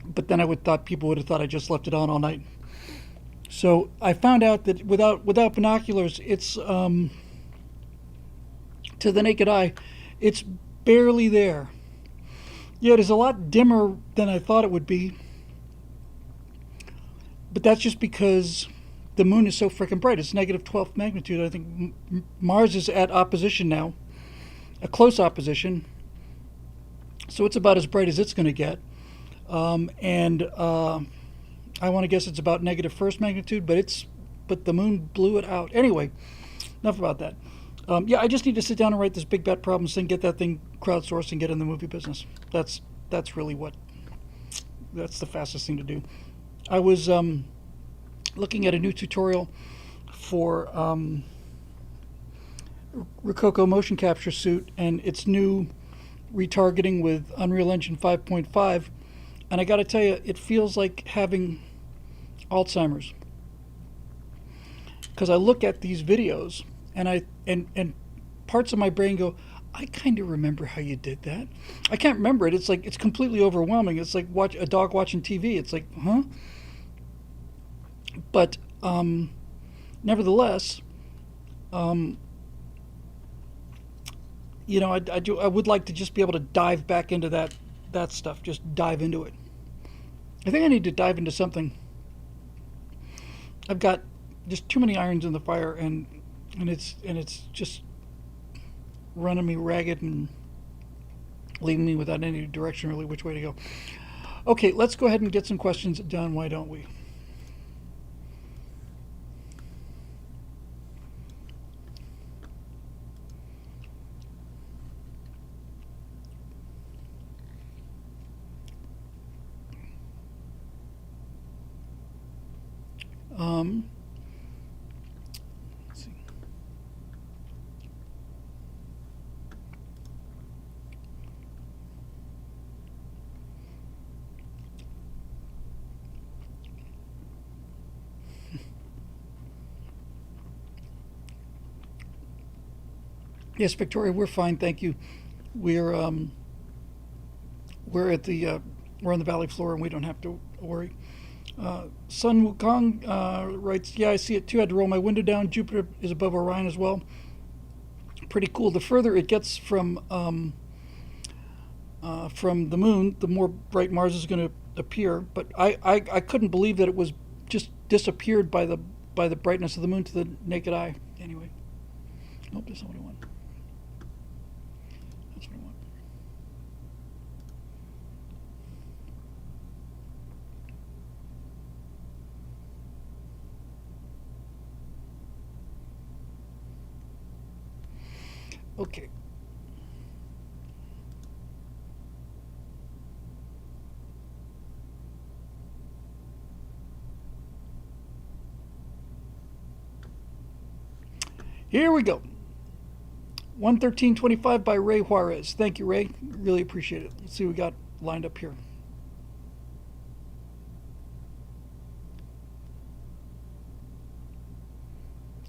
But then I would thought people would have thought I just left it on all night. So I found out that without binoculars, it's to the naked eye, it's barely there. Yeah, it is a lot dimmer than I thought it would be. But that's just because the moon is so freaking bright. It's negative 12th magnitude. I think Mars is at opposition now, a close opposition. So it's about as bright as it's going to get. And I want to guess it's about negative first magnitude, but the moon blew it out. Anyway, enough about that. Yeah, I just need to sit down and write this big bet problem thing, get that thing crowdsourced, and get in the movie business. That's really that's the fastest thing to do. I was looking at a new tutorial for Rococo motion capture suit and its new retargeting with Unreal Engine 5.5, and I got to tell you, it feels like having Alzheimer's, because I look at these videos and parts of my brain go, I kind of remember how you did that. I can't remember it. It's like it's completely overwhelming. It's like watch a dog watching TV. It's like, huh? But nevertheless, you know, I would like to just be able to dive back into that stuff. Just dive into it. I think I need to dive into something. I've got just too many irons in the fire, and it's just running me ragged and leaving me without any direction really which way to go. Okay, let's go ahead and get some questions done. Why don't we? Let's see. Yes, Victoria, we're fine, thank you. We're at the we're on the valley floor and we don't have to worry. Sun Wukong writes, yeah, I see it too. I had to roll my window down. Jupiter is above Orion as well. Pretty cool. The further it gets from the moon, the more bright Mars is going to appear. But I couldn't believe that it was just disappeared by the brightness of the moon to the naked eye. Anyway, oh, there's somebody one. That's what I want. Okay. Here we go. 113.25 by Ray Juarez. Thank you, Ray. Really appreciate it. Let's see what we got lined up here.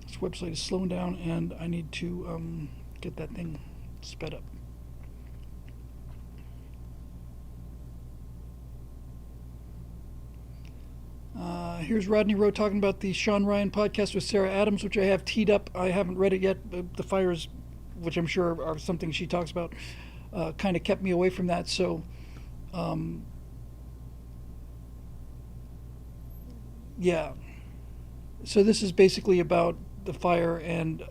This website is slowing down, and I need to get that thing sped up. Here's Rodney Rowe talking about the Sean Ryan podcast with Sarah Adams, which I have teed up. I haven't read it yet. The fires, which I'm sure are something she talks about, kind of kept me away from that. So, yeah. So this is basically about the fire, and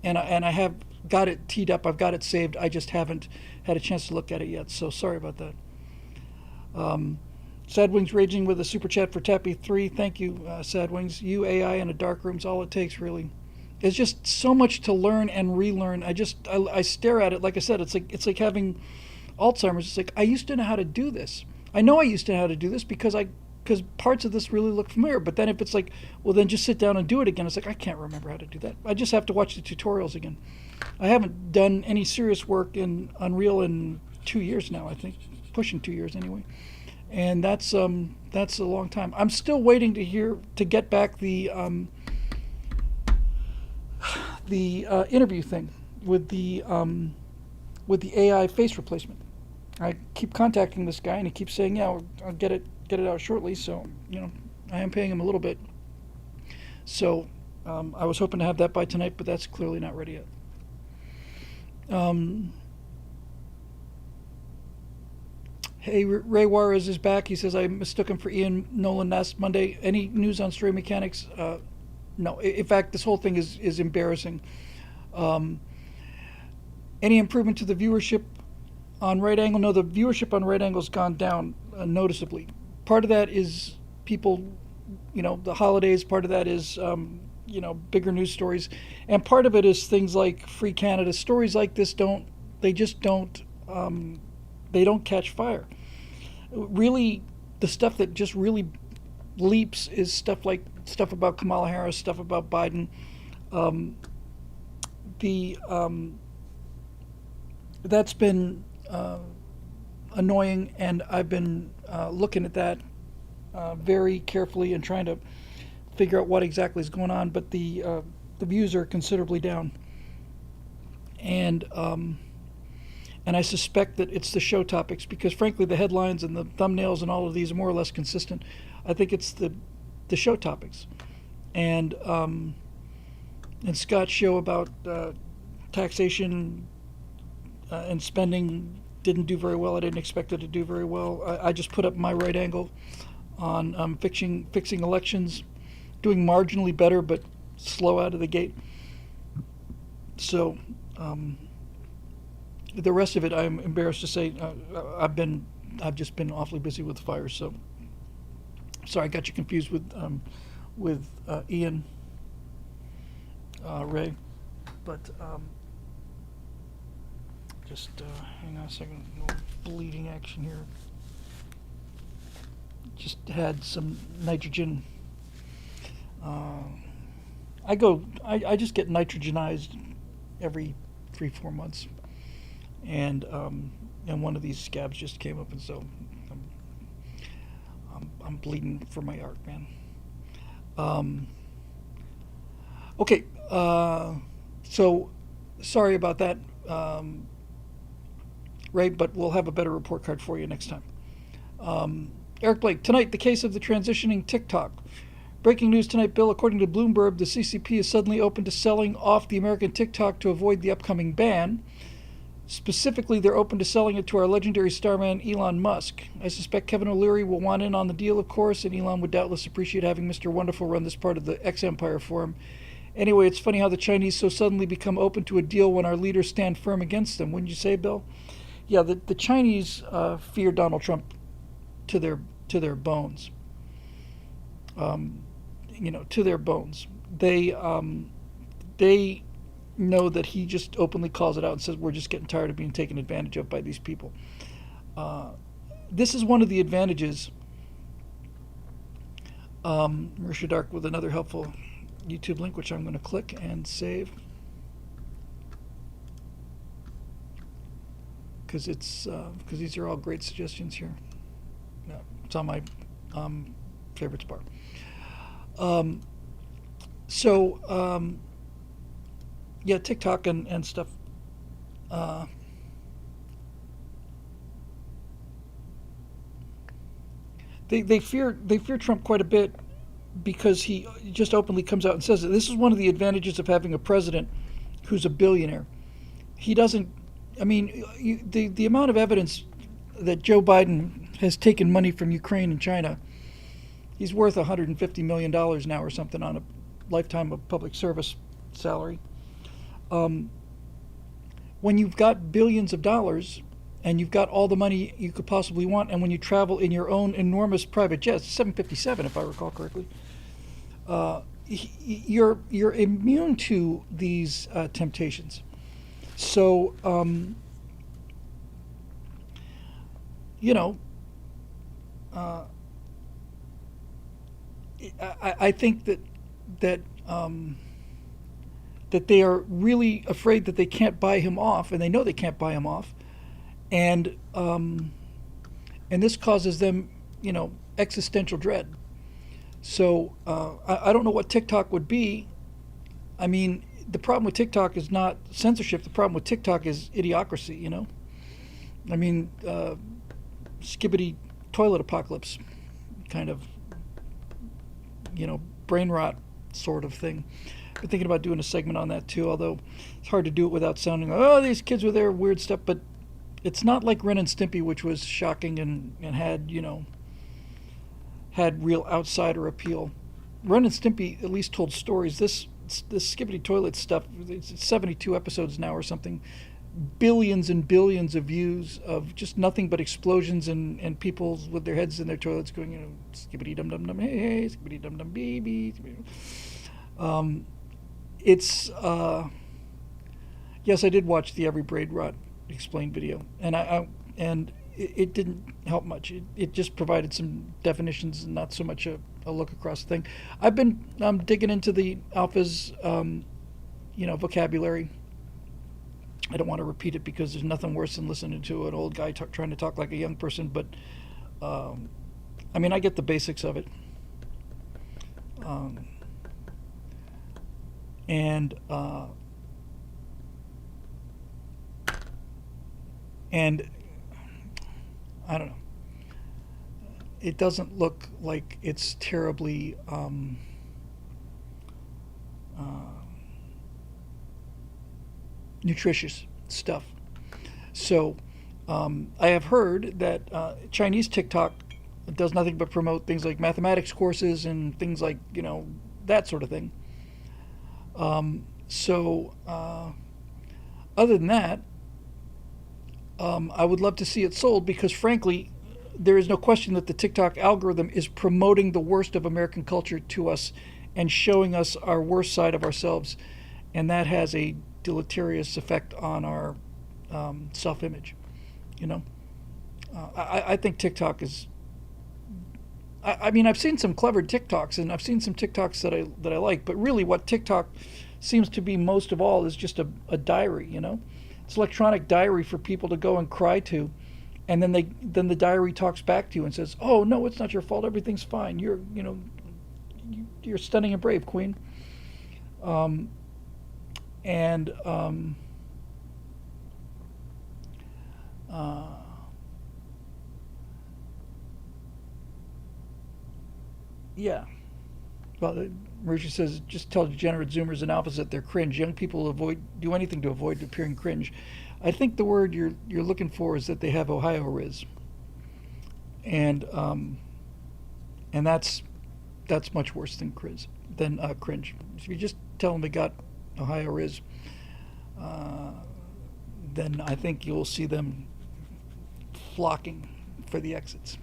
I have got it teed up. I've got it saved. I just haven't had a chance to look at it yet. So sorry about that. Sadwings raging with a super chat for Tappy 3. Thank you, Sadwings. You, AI, and a dark room's all it takes, really. There's just so much to learn and relearn. I stare at it, like I said, it's like having Alzheimer's. It's like I used to know how to do this. I know I used to know how to do this because parts of this really look familiar. But then if it's like, well, then just sit down and do it again. It's like I can't remember how to do that. I just have to watch the tutorials again. I haven't done any serious work in Unreal in 2 years now. I think pushing 2 years anyway, and that's a long time. I'm still waiting to get back the interview thing with the AI face replacement. I keep contacting this guy, and he keeps saying, "Yeah, I'll get it out shortly." So I am paying him a little bit. So I was hoping to have that by tonight, but that's clearly not ready yet. Hey, Ray Juarez is back. He says I mistook him for Ian Nolan last Monday. Any news on Stray Mechanics? No. In fact, this whole thing is embarrassing. Any improvement to the viewership on Right Angle? No, the viewership on Right Angle has gone down noticeably. Part of that is people, the holidays. Part of that is, bigger news stories. And part of it is things like Free Canada. Stories like this don't catch fire. Really, the stuff that just really leaps is stuff about Kamala Harris, stuff about Biden. That's been annoying, and I've been looking at that very carefully and trying to figure out what exactly is going on. But the views are considerably down, and I suspect that it's the show topics, because frankly the headlines and the thumbnails and all of these are more or less consistent. I think it's the show topics, and Scott's show about taxation and spending didn't do very well. I didn't expect it to do very well. I just put up my Right Angle on fixing elections, doing marginally better but slow out of the gate. So the rest of it, I'm embarrassed to say, I've just been awfully busy with the fires. So sorry, I got you confused with Ian Ray, but just hang on a second. No bleeding action here. Just had some nitrogen. I just get nitrogenized every 3-4 months, and one of these scabs just came up, and so I'm bleeding for my art, man. Okay, so sorry about that, Ray, but we'll have a better report card for you next time. Eric Blake, tonight, the case of the transitioning TikTok. Breaking news tonight, Bill. According to Bloomberg, the CCP is suddenly open to selling off the American TikTok to avoid the upcoming ban. Specifically, they're open to selling it to our legendary starman Elon Musk. I suspect Kevin O'Leary will want in on the deal, of course, and Elon would doubtless appreciate having Mr. Wonderful run this part of the X-Empire for him. Anyway, it's funny how the Chinese so suddenly become open to a deal when our leaders stand firm against them. Wouldn't you say, Bill? Yeah, the Chinese fear Donald Trump to their bones. To their bones. They know that he just openly calls it out and says, we're just getting tired of being taken advantage of by these people. This is one of the advantages. Marisha Dark with another helpful YouTube link, which I'm going to click and save, because these are all great suggestions here. Yeah, it's on my favorites bar. Yeah, TikTok and stuff. They fear Trump quite a bit, because he just openly comes out and says that this is one of the advantages of having a president who's a billionaire. He doesn't. I mean, the amount of evidence that Joe Biden has taken money from Ukraine and China. He's worth $150 million now or something on a lifetime of public service salary. When you've got billions of dollars and you've got all the money you could possibly want, and when you travel in your own enormous private jet, 757 if I recall correctly, you're immune to these temptations. So you know, uh, I think that that they are really afraid that they can't buy him off, and they know they can't buy him off, and this causes them, existential dread. So I don't know what TikTok would be. I mean, the problem with TikTok is not censorship. The problem with TikTok is idiocracy. I mean, skibbity toilet apocalypse, kind of, brain rot sort of thing. Been thinking about doing a segment on that too, although it's hard to do it without sounding like, oh, these kids with their weird stuff. But it's not like Ren and Stimpy, which was shocking and had, had real outsider appeal. Ren and Stimpy at least told stories. This skibbity toilet stuff, it's 72 episodes now or something, billions and billions of views of just nothing but explosions and people with their heads in their toilets going, skibbity dum dum dum, hey, hey, skibbity dum dum, baby. It's yes, I did watch the Every Braid Rot Explained video, and it didn't help much. It just provided some definitions and not so much a look across the thing. I've been digging into the alphas, vocabulary. I don't want to repeat it because there's nothing worse than listening to an old guy trying to talk like a young person. But I mean, I get the basics of it. And I don't know. It doesn't look like it's terribly nutritious stuff. So I have heard that Chinese TikTok does nothing but promote things like mathematics courses and things like, that sort of thing. So other than that, I would love to see it sold because, frankly, there is no question that the TikTok algorithm is promoting the worst of American culture to us and showing us our worst side of ourselves. And that has a deleterious effect on our self-image. I think TikTok is... I mean, I've seen some clever TikToks, and I've seen some TikToks that I like, but really what TikTok seems to be most of all is just a diary, It's electronic diary for people to go and cry to, and then the diary talks back to you and says, "Oh no, it's not your fault. Everything's fine. You're stunning and brave, Queen." Yeah. Well, Marisha says, just tell degenerate Zoomers and alphas that they're cringe. Young people do anything to avoid appearing cringe. I think the word you're looking for is that they have Ohio Riz, and that's much worse than cringe. If you just tell them they got Ohio Riz, then I think you'll see them flocking for the exits.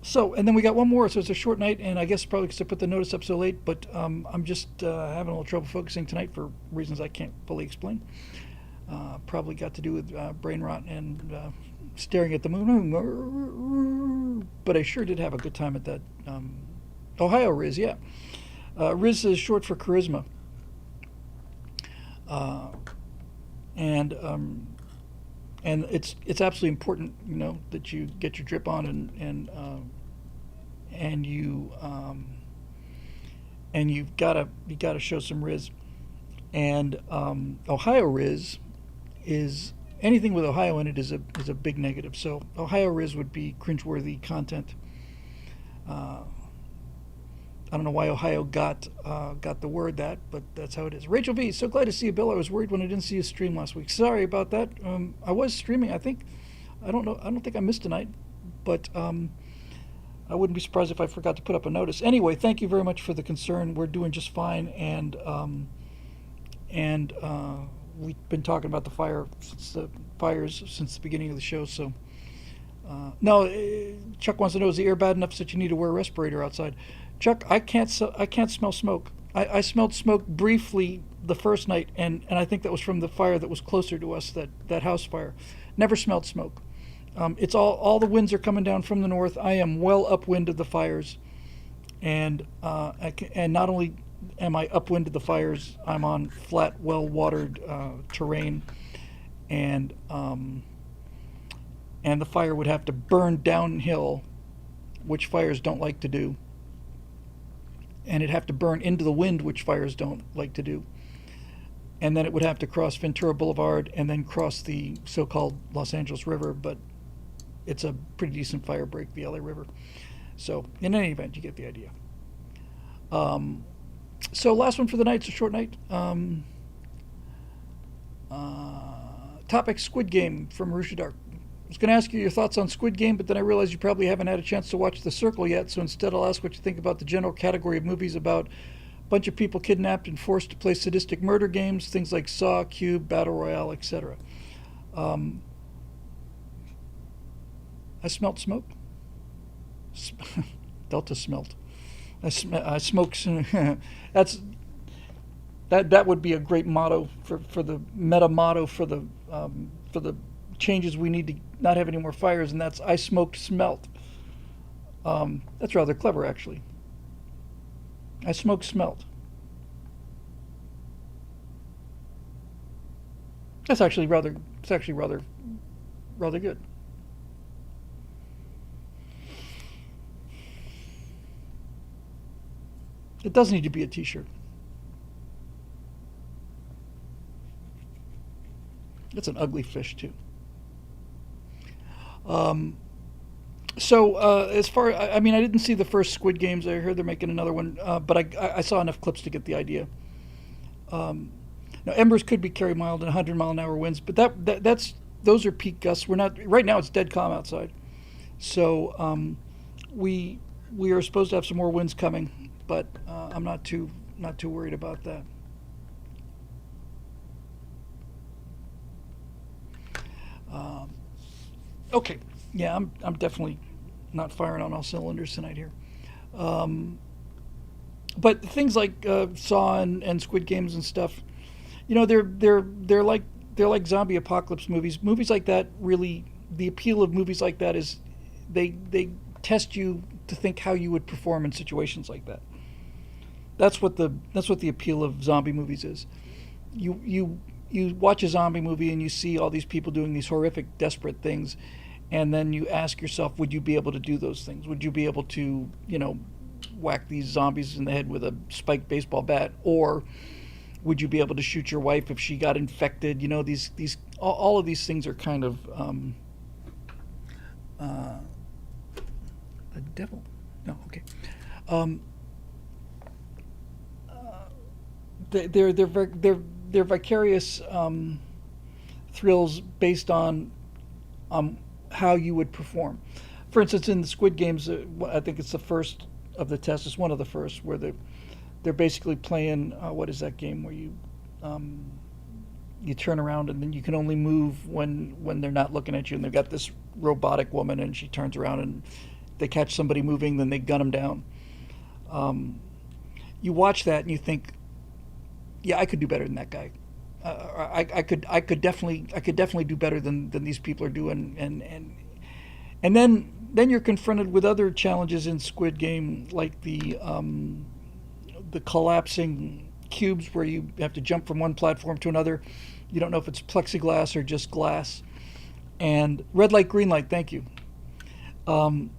So, and then we got one more, so it's a short night, and I guess probably because I put the notice up so late, but I'm just having a little trouble focusing tonight for reasons I can't fully explain. Probably got to do with brain rot and staring at the moon, but I sure did have a good time at that. Ohio Riz, yeah. Riz is short for charisma. And it's absolutely important, that you get your drip on and you've got to show some Riz. And Ohio Riz is anything with Ohio in it is a big negative. So Ohio Riz would be cringeworthy content. I don't know why Ohio got the word that, but that's how it is. Rachel V, so glad to see you, Bill. I was worried when I didn't see you stream last week. Sorry about that. I was streaming, I think. I don't know. I don't think I missed a night, but I wouldn't be surprised if I forgot to put up a notice. Anyway, thank you very much for the concern. We're doing just fine, and we've been talking about the fires since the beginning of the show. So, no, Chuck wants to know, is the air bad enough that you need to wear a respirator outside? Chuck, I can't smell smoke. I smelled smoke briefly the first night, and I think that was from the fire that was closer to us, that house fire. Never smelled smoke. It's all the winds are coming down from the north. I am well upwind of the fires, and and not only am I upwind of the fires, I'm on flat, well-watered terrain, and the fire would have to burn downhill, which fires don't like to do, and it'd have to burn into the wind, which fires don't like to do, and then it would have to cross Ventura Boulevard and then cross the so-called Los Angeles River, but it's a pretty decent fire break, the LA River. So in any event, you get the idea. So last one for the night. It's a short night. Topic: Squid Game from Marusha Dark. I was going to ask you your thoughts on Squid Game, but then I realized you probably haven't had a chance to watch The Circle yet, so instead I'll ask what you think about the general category of movies about a bunch of people kidnapped and forced to play sadistic murder games, things like Saw, Cube, Battle Royale, etc. I smelt smoke. Delta smelt. I smoke. That would be a great motto for the meta motto for the changes we need to not have any more fires, and that's I smoked smelt. That's rather clever, actually. I smoked smelt. It's actually rather good. It does need to be a t-shirt. It's an ugly fish, too. As far, I mean, I didn't see the first Squid Games. I heard they're making another one, but I saw enough clips to get the idea. Now, embers could be carried mild and 100-mile-an-hour winds, but those are peak gusts. We're not right now. It's dead calm outside, so we are supposed to have some more winds coming, but I'm not too worried about that. Okay, yeah, I'm definitely not firing on all cylinders tonight here. But things like Saw and Squid Games and stuff, you know, they're like zombie apocalypse movies. Movies like that, really, the appeal of movies like that is they test you to think how you would perform in situations like that. That's what the appeal of zombie movies is. You watch a zombie movie and you see all these people doing these horrific, desperate things, and then you ask yourself, would you be able to do those things? Would you be able to, whack these zombies in the head with a spiked baseball bat, or would you be able to shoot your wife if she got infected? All of these things are kind of a devil. No, okay. They're vicarious thrills based on how you would perform. For instance, in the Squid Games, I think it's the first of the tests. It's one of the first where they're basically playing what is that game where you turn around and then you can only move when they're not looking at you, and they've got this robotic woman and she turns around and they catch somebody moving, then they gun them down. You watch that and you think, yeah, I could do better than that guy. I could definitely do better than these people are doing, and then you're confronted with other challenges in Squid Game, like the collapsing cubes where you have to jump from one platform to another. You don't know if it's plexiglass or just glass. And red light, green light, thank you. And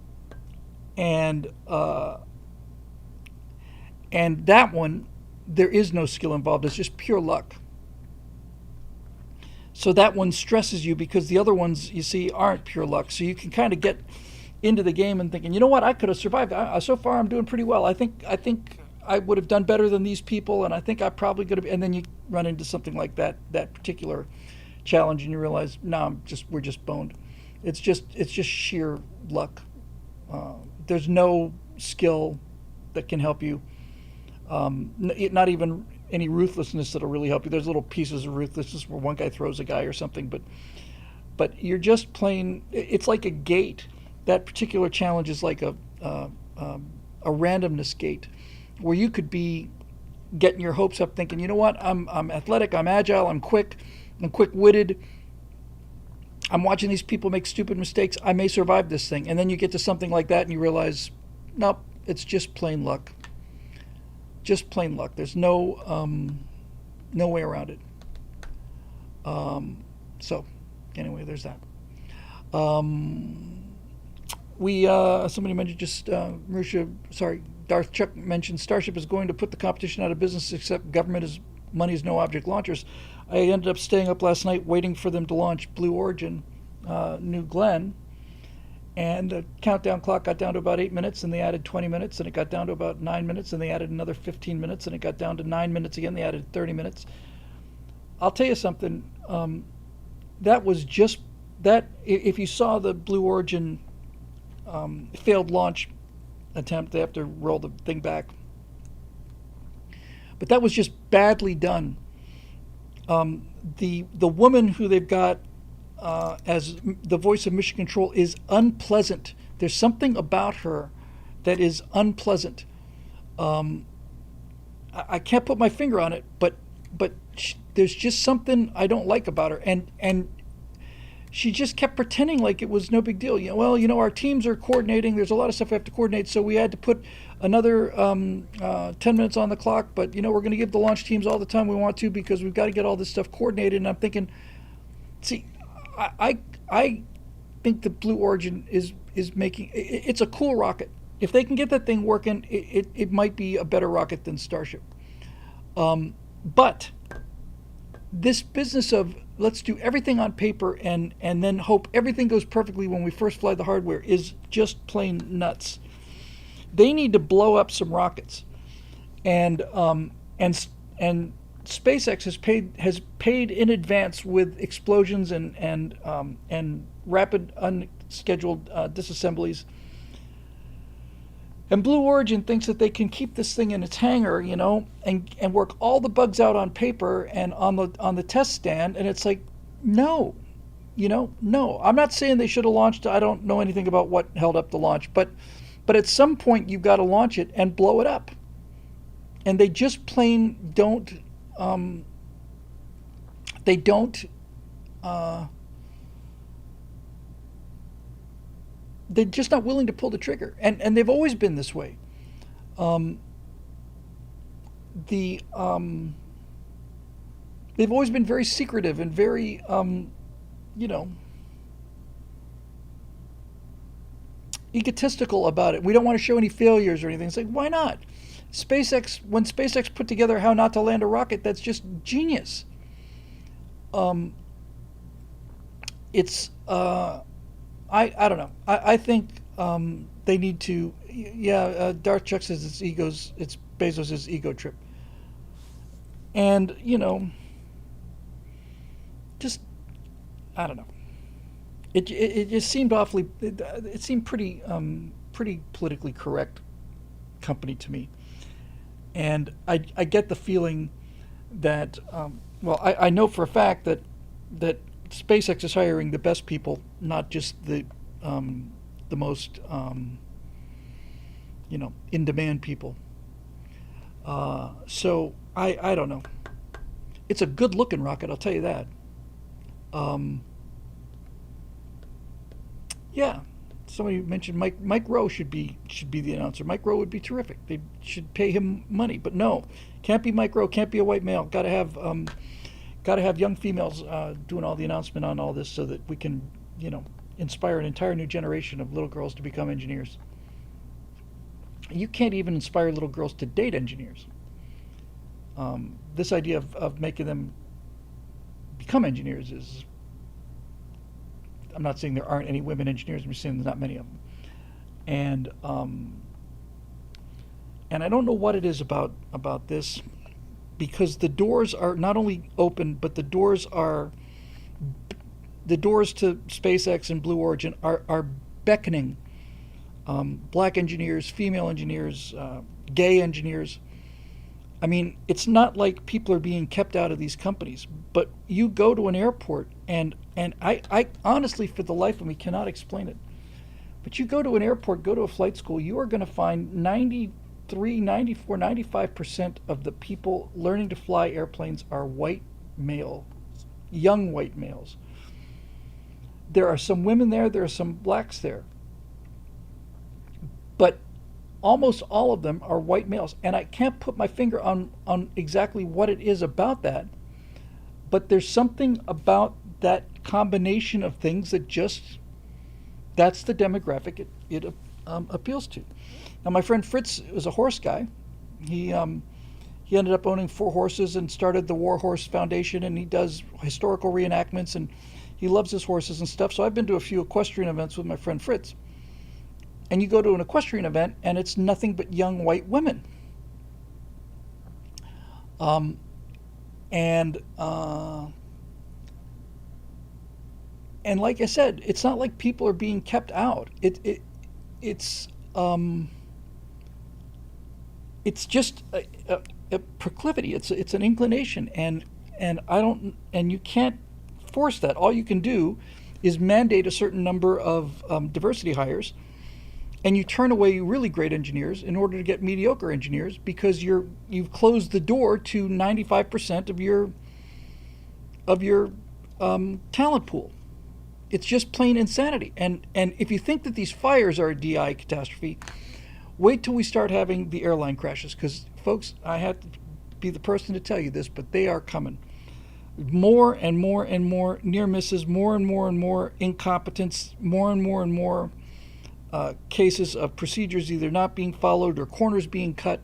that one, there is no skill involved. It's just pure luck. So that one stresses you because the other ones, you see, aren't pure luck. So you can kind of get into the game and thinking, you know what, I could have survived. So far, I'm doing pretty well. I think I would have done better than these people, and I think I probably could have. And then you run into something like that particular challenge, and you realize, no, we're just boned. It's just sheer luck. There's no skill that can help you. Not even any ruthlessness that'll really help you. There's little pieces of ruthlessness where one guy throws a guy or something, but you're just playing. It's like a gate. That particular challenge is like a a randomness gate where you could be getting your hopes up thinking, you know what, I'm athletic, I'm agile, I'm quick-witted, I'm watching these people make stupid mistakes, I may survive this thing. And then you get to something like that and you realize, nope, it's just plain luck. Just plain luck. There's no way around it. So anyway, there's that. Somebody mentioned just Darth Chuck mentioned Starship is going to put the competition out of business, except government money is no object launchers. I ended up staying up last night waiting for them to launch Blue Origin, New Glenn, and the countdown clock got down to about 8 minutes, and they added 20 minutes, and it got down to about 9 minutes, and they added another 15 minutes, and it got down to 9 minutes again. They added 30 minutes. I'll tell you something. That was just that. If you saw the Blue Origin failed launch attempt, they have to roll the thing back. But that was just badly done. The woman who they've got as the voice of Mission Control is unpleasant. There's something about her that is unpleasant. I can't put my finger on it, but there's just something I don't like about her, and she just kept pretending like it was no big deal. Our teams are coordinating. There's a lot of stuff we have to coordinate, so we had to put another 10 minutes on the clock. But we're going to give the launch teams all the time we want to because we've got to get all this stuff coordinated. And I'm thinking, see, I think the Blue Origin is making it's a cool rocket. If they can get that thing working, it might be a better rocket than Starship. But this business of let's do everything on paper and then hope everything goes perfectly when we first fly the hardware is just plain nuts. They need to blow up some rockets, and SpaceX has paid in advance with explosions and rapid unscheduled disassemblies. And Blue Origin thinks that they can keep this thing in its hangar, and work all the bugs out on paper and on the test stand. And it's like, no. I'm not saying they should have launched. I don't know anything about what held up the launch, but at some point you've got to launch it and blow it up. And they just plain don't. They don't. They're just not willing to pull the trigger, and they've always been this way. They've always been very secretive and very, egotistical about it. We don't want to show any failures or anything. It's like, why not? When SpaceX put together how not to land a rocket, that's just genius. I don't know. I think they need to. Yeah, Darth Chuck says it's Bezos' ego trip, and just I don't know. It just seemed awfully. It seemed pretty politically correct company to me, and I get the feeling that I know for a fact that SpaceX is hiring the best people, not just the most in demand people. So I don't know. It's a good looking rocket, I'll tell you that. Yeah, somebody mentioned Mike Rowe should be the announcer. Mike Rowe would be terrific. They should pay him money, but no, can't be Mike Rowe. Can't be a white male. Got to have young females doing all the announcement on all this so that we can, inspire an entire new generation of little girls to become engineers. You can't even inspire little girls to date engineers. This idea of making them become engineers is, I'm not saying there aren't any women engineers, I'm just saying there's not many of them. And I don't know what it is about this, because the doors are not only open, but the doors to SpaceX and Blue Origin are beckoning black engineers, female engineers, gay engineers. I mean, it's not like people are being kept out of these companies, but you go to an airport and I honestly, for the life of me, cannot explain it. But you go to an airport, go to a flight school, you are going to find 93, 94, 95% of the people learning to fly airplanes are white male, young white males. There are some women there are some blacks there. But almost all of them are white males. And I can't put my finger on exactly what it is about that, but there's something about that combination of things that just, that's the demographic it appeals to. Now, my friend Fritz was a horse guy. He ended up owning 4 horses and started the War Horse Foundation, and he does historical reenactments, and he loves his horses and stuff. So I've been to a few equestrian events with my friend Fritz. And you go to an equestrian event, and it's nothing but young white women. And like I said, it's not like people are being kept out. It's just a proclivity. It's an inclination, and you can't force that. All you can do is mandate a certain number of diversity hires, and you turn away really great engineers in order to get mediocre engineers, because you've closed the door to 95% of your talent pool. It's just plain insanity. And if you think that these fires are a DI catastrophe, wait till we start having the airline crashes, because folks, I have to be the person to tell you this, but they are coming. More and more and more near misses, more and more incompetence, more and more cases of procedures either not being followed or corners being cut,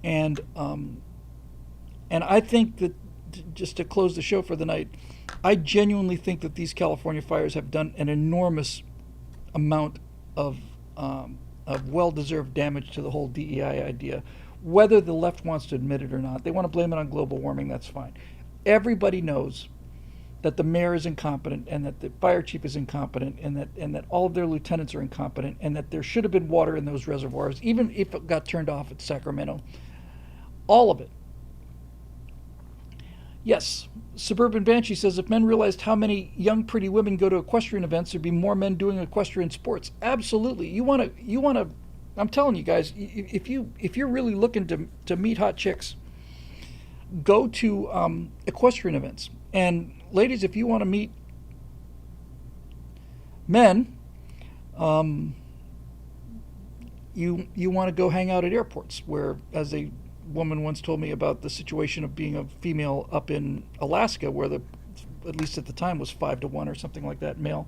and I think that, just to close the show for the night, I genuinely think that these California fires have done an enormous amount of well-deserved damage to the whole DEI idea, whether the left wants to admit it or not. They want to blame it on global warming, that's fine. Everybody knows that the mayor is incompetent, and that the fire chief is incompetent, and that all of their lieutenants are incompetent, and that there should have been water in those reservoirs, even if it got turned off at Sacramento. All of it. Yes, Suburban Banshee says, if men realized how many young pretty women go to equestrian events, there'd be more men doing equestrian sports. Absolutely. You want to I'm telling you guys, if you're really looking to meet hot chicks, go to equestrian events. And ladies, if you want to meet men, you want to go hang out at airports, where, as a woman once told me about the situation of being a female up in Alaska, where at least at the time, was 5 to 1 or something like that, male.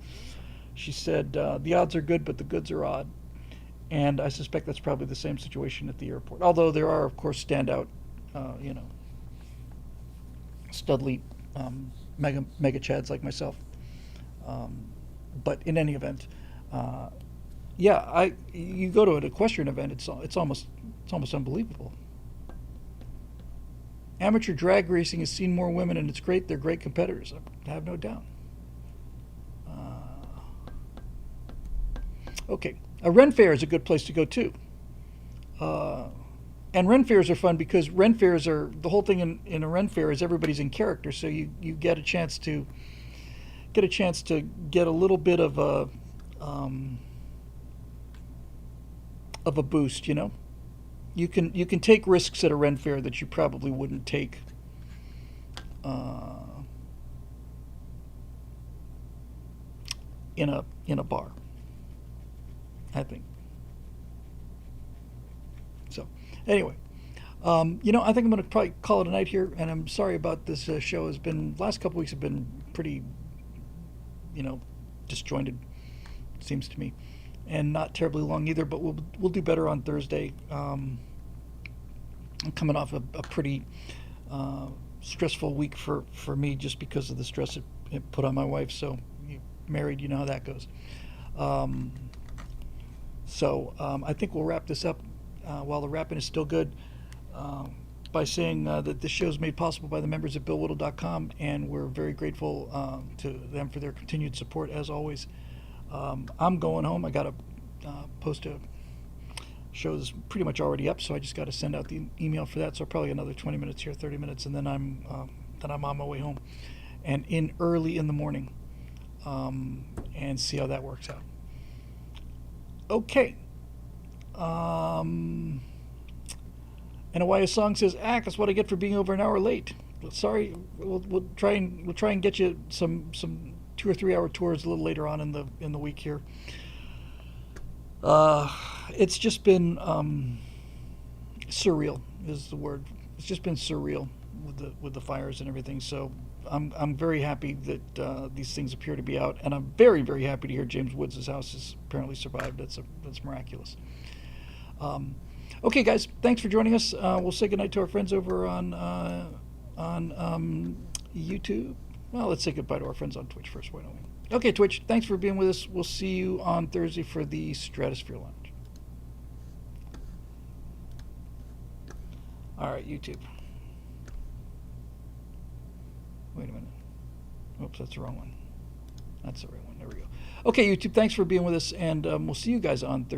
She said, the odds are good, but the goods are odd. And I suspect that's probably the same situation at the airport. Although there are, of course, standout, studly mega chads like myself. But in any event, you go to an equestrian event, it's almost unbelievable. Amateur drag racing has seen more women, and it's great. They're great competitors. I have no doubt. Okay, a Ren Fair is a good place to go too. And Ren Fairs are fun, because Ren Fairs are, the whole thing in a Ren Fair is everybody's in character, so you get a chance to get a little bit of a boost, You can take risks at a Ren Fair that you probably wouldn't take in a bar, I think. So anyway, I think I'm going to probably call it a night here, and I'm sorry about this show. Last couple weeks have been pretty, disjointed, it seems to me, and not terribly long either, but we'll do better on Thursday. I'm coming off a pretty stressful week for me, just because of the stress it put on my wife. So, married, you know how that goes. I think we'll wrap this up while the wrapping is still good, by saying that this show is made possible by the members at BillWhittle.com, and we're very grateful to them for their continued support, as always. I'm going home. I got to post a show that's pretty much already up, so I just got to send out the email for that. So probably another 20 minutes here, 30 minutes, and then I'm on my way home, and in early in the morning, and see how that works out. Okay. And a song says, that's what I get for being over an hour late. Sorry, we'll try and get you some 2 or 3 hour tours a little later on in the week here. It's just been surreal is the word. It's just been surreal with the fires and everything. So I'm very happy that these things appear to be out, and I'm very, very happy to hear James Woods' house has apparently survived. That's miraculous. Okay, guys, thanks for joining us. We'll say goodnight to our friends over on YouTube. Well, let's say goodbye to our friends on Twitch first, why don't we? Okay, Twitch, thanks for being with us. We'll see you on Thursday for the Stratosphere Lounge. All right, YouTube. Wait a minute. Oops, that's the wrong one. That's the right one. There we go. Okay, YouTube, thanks for being with us, and we'll see you guys on Thursday.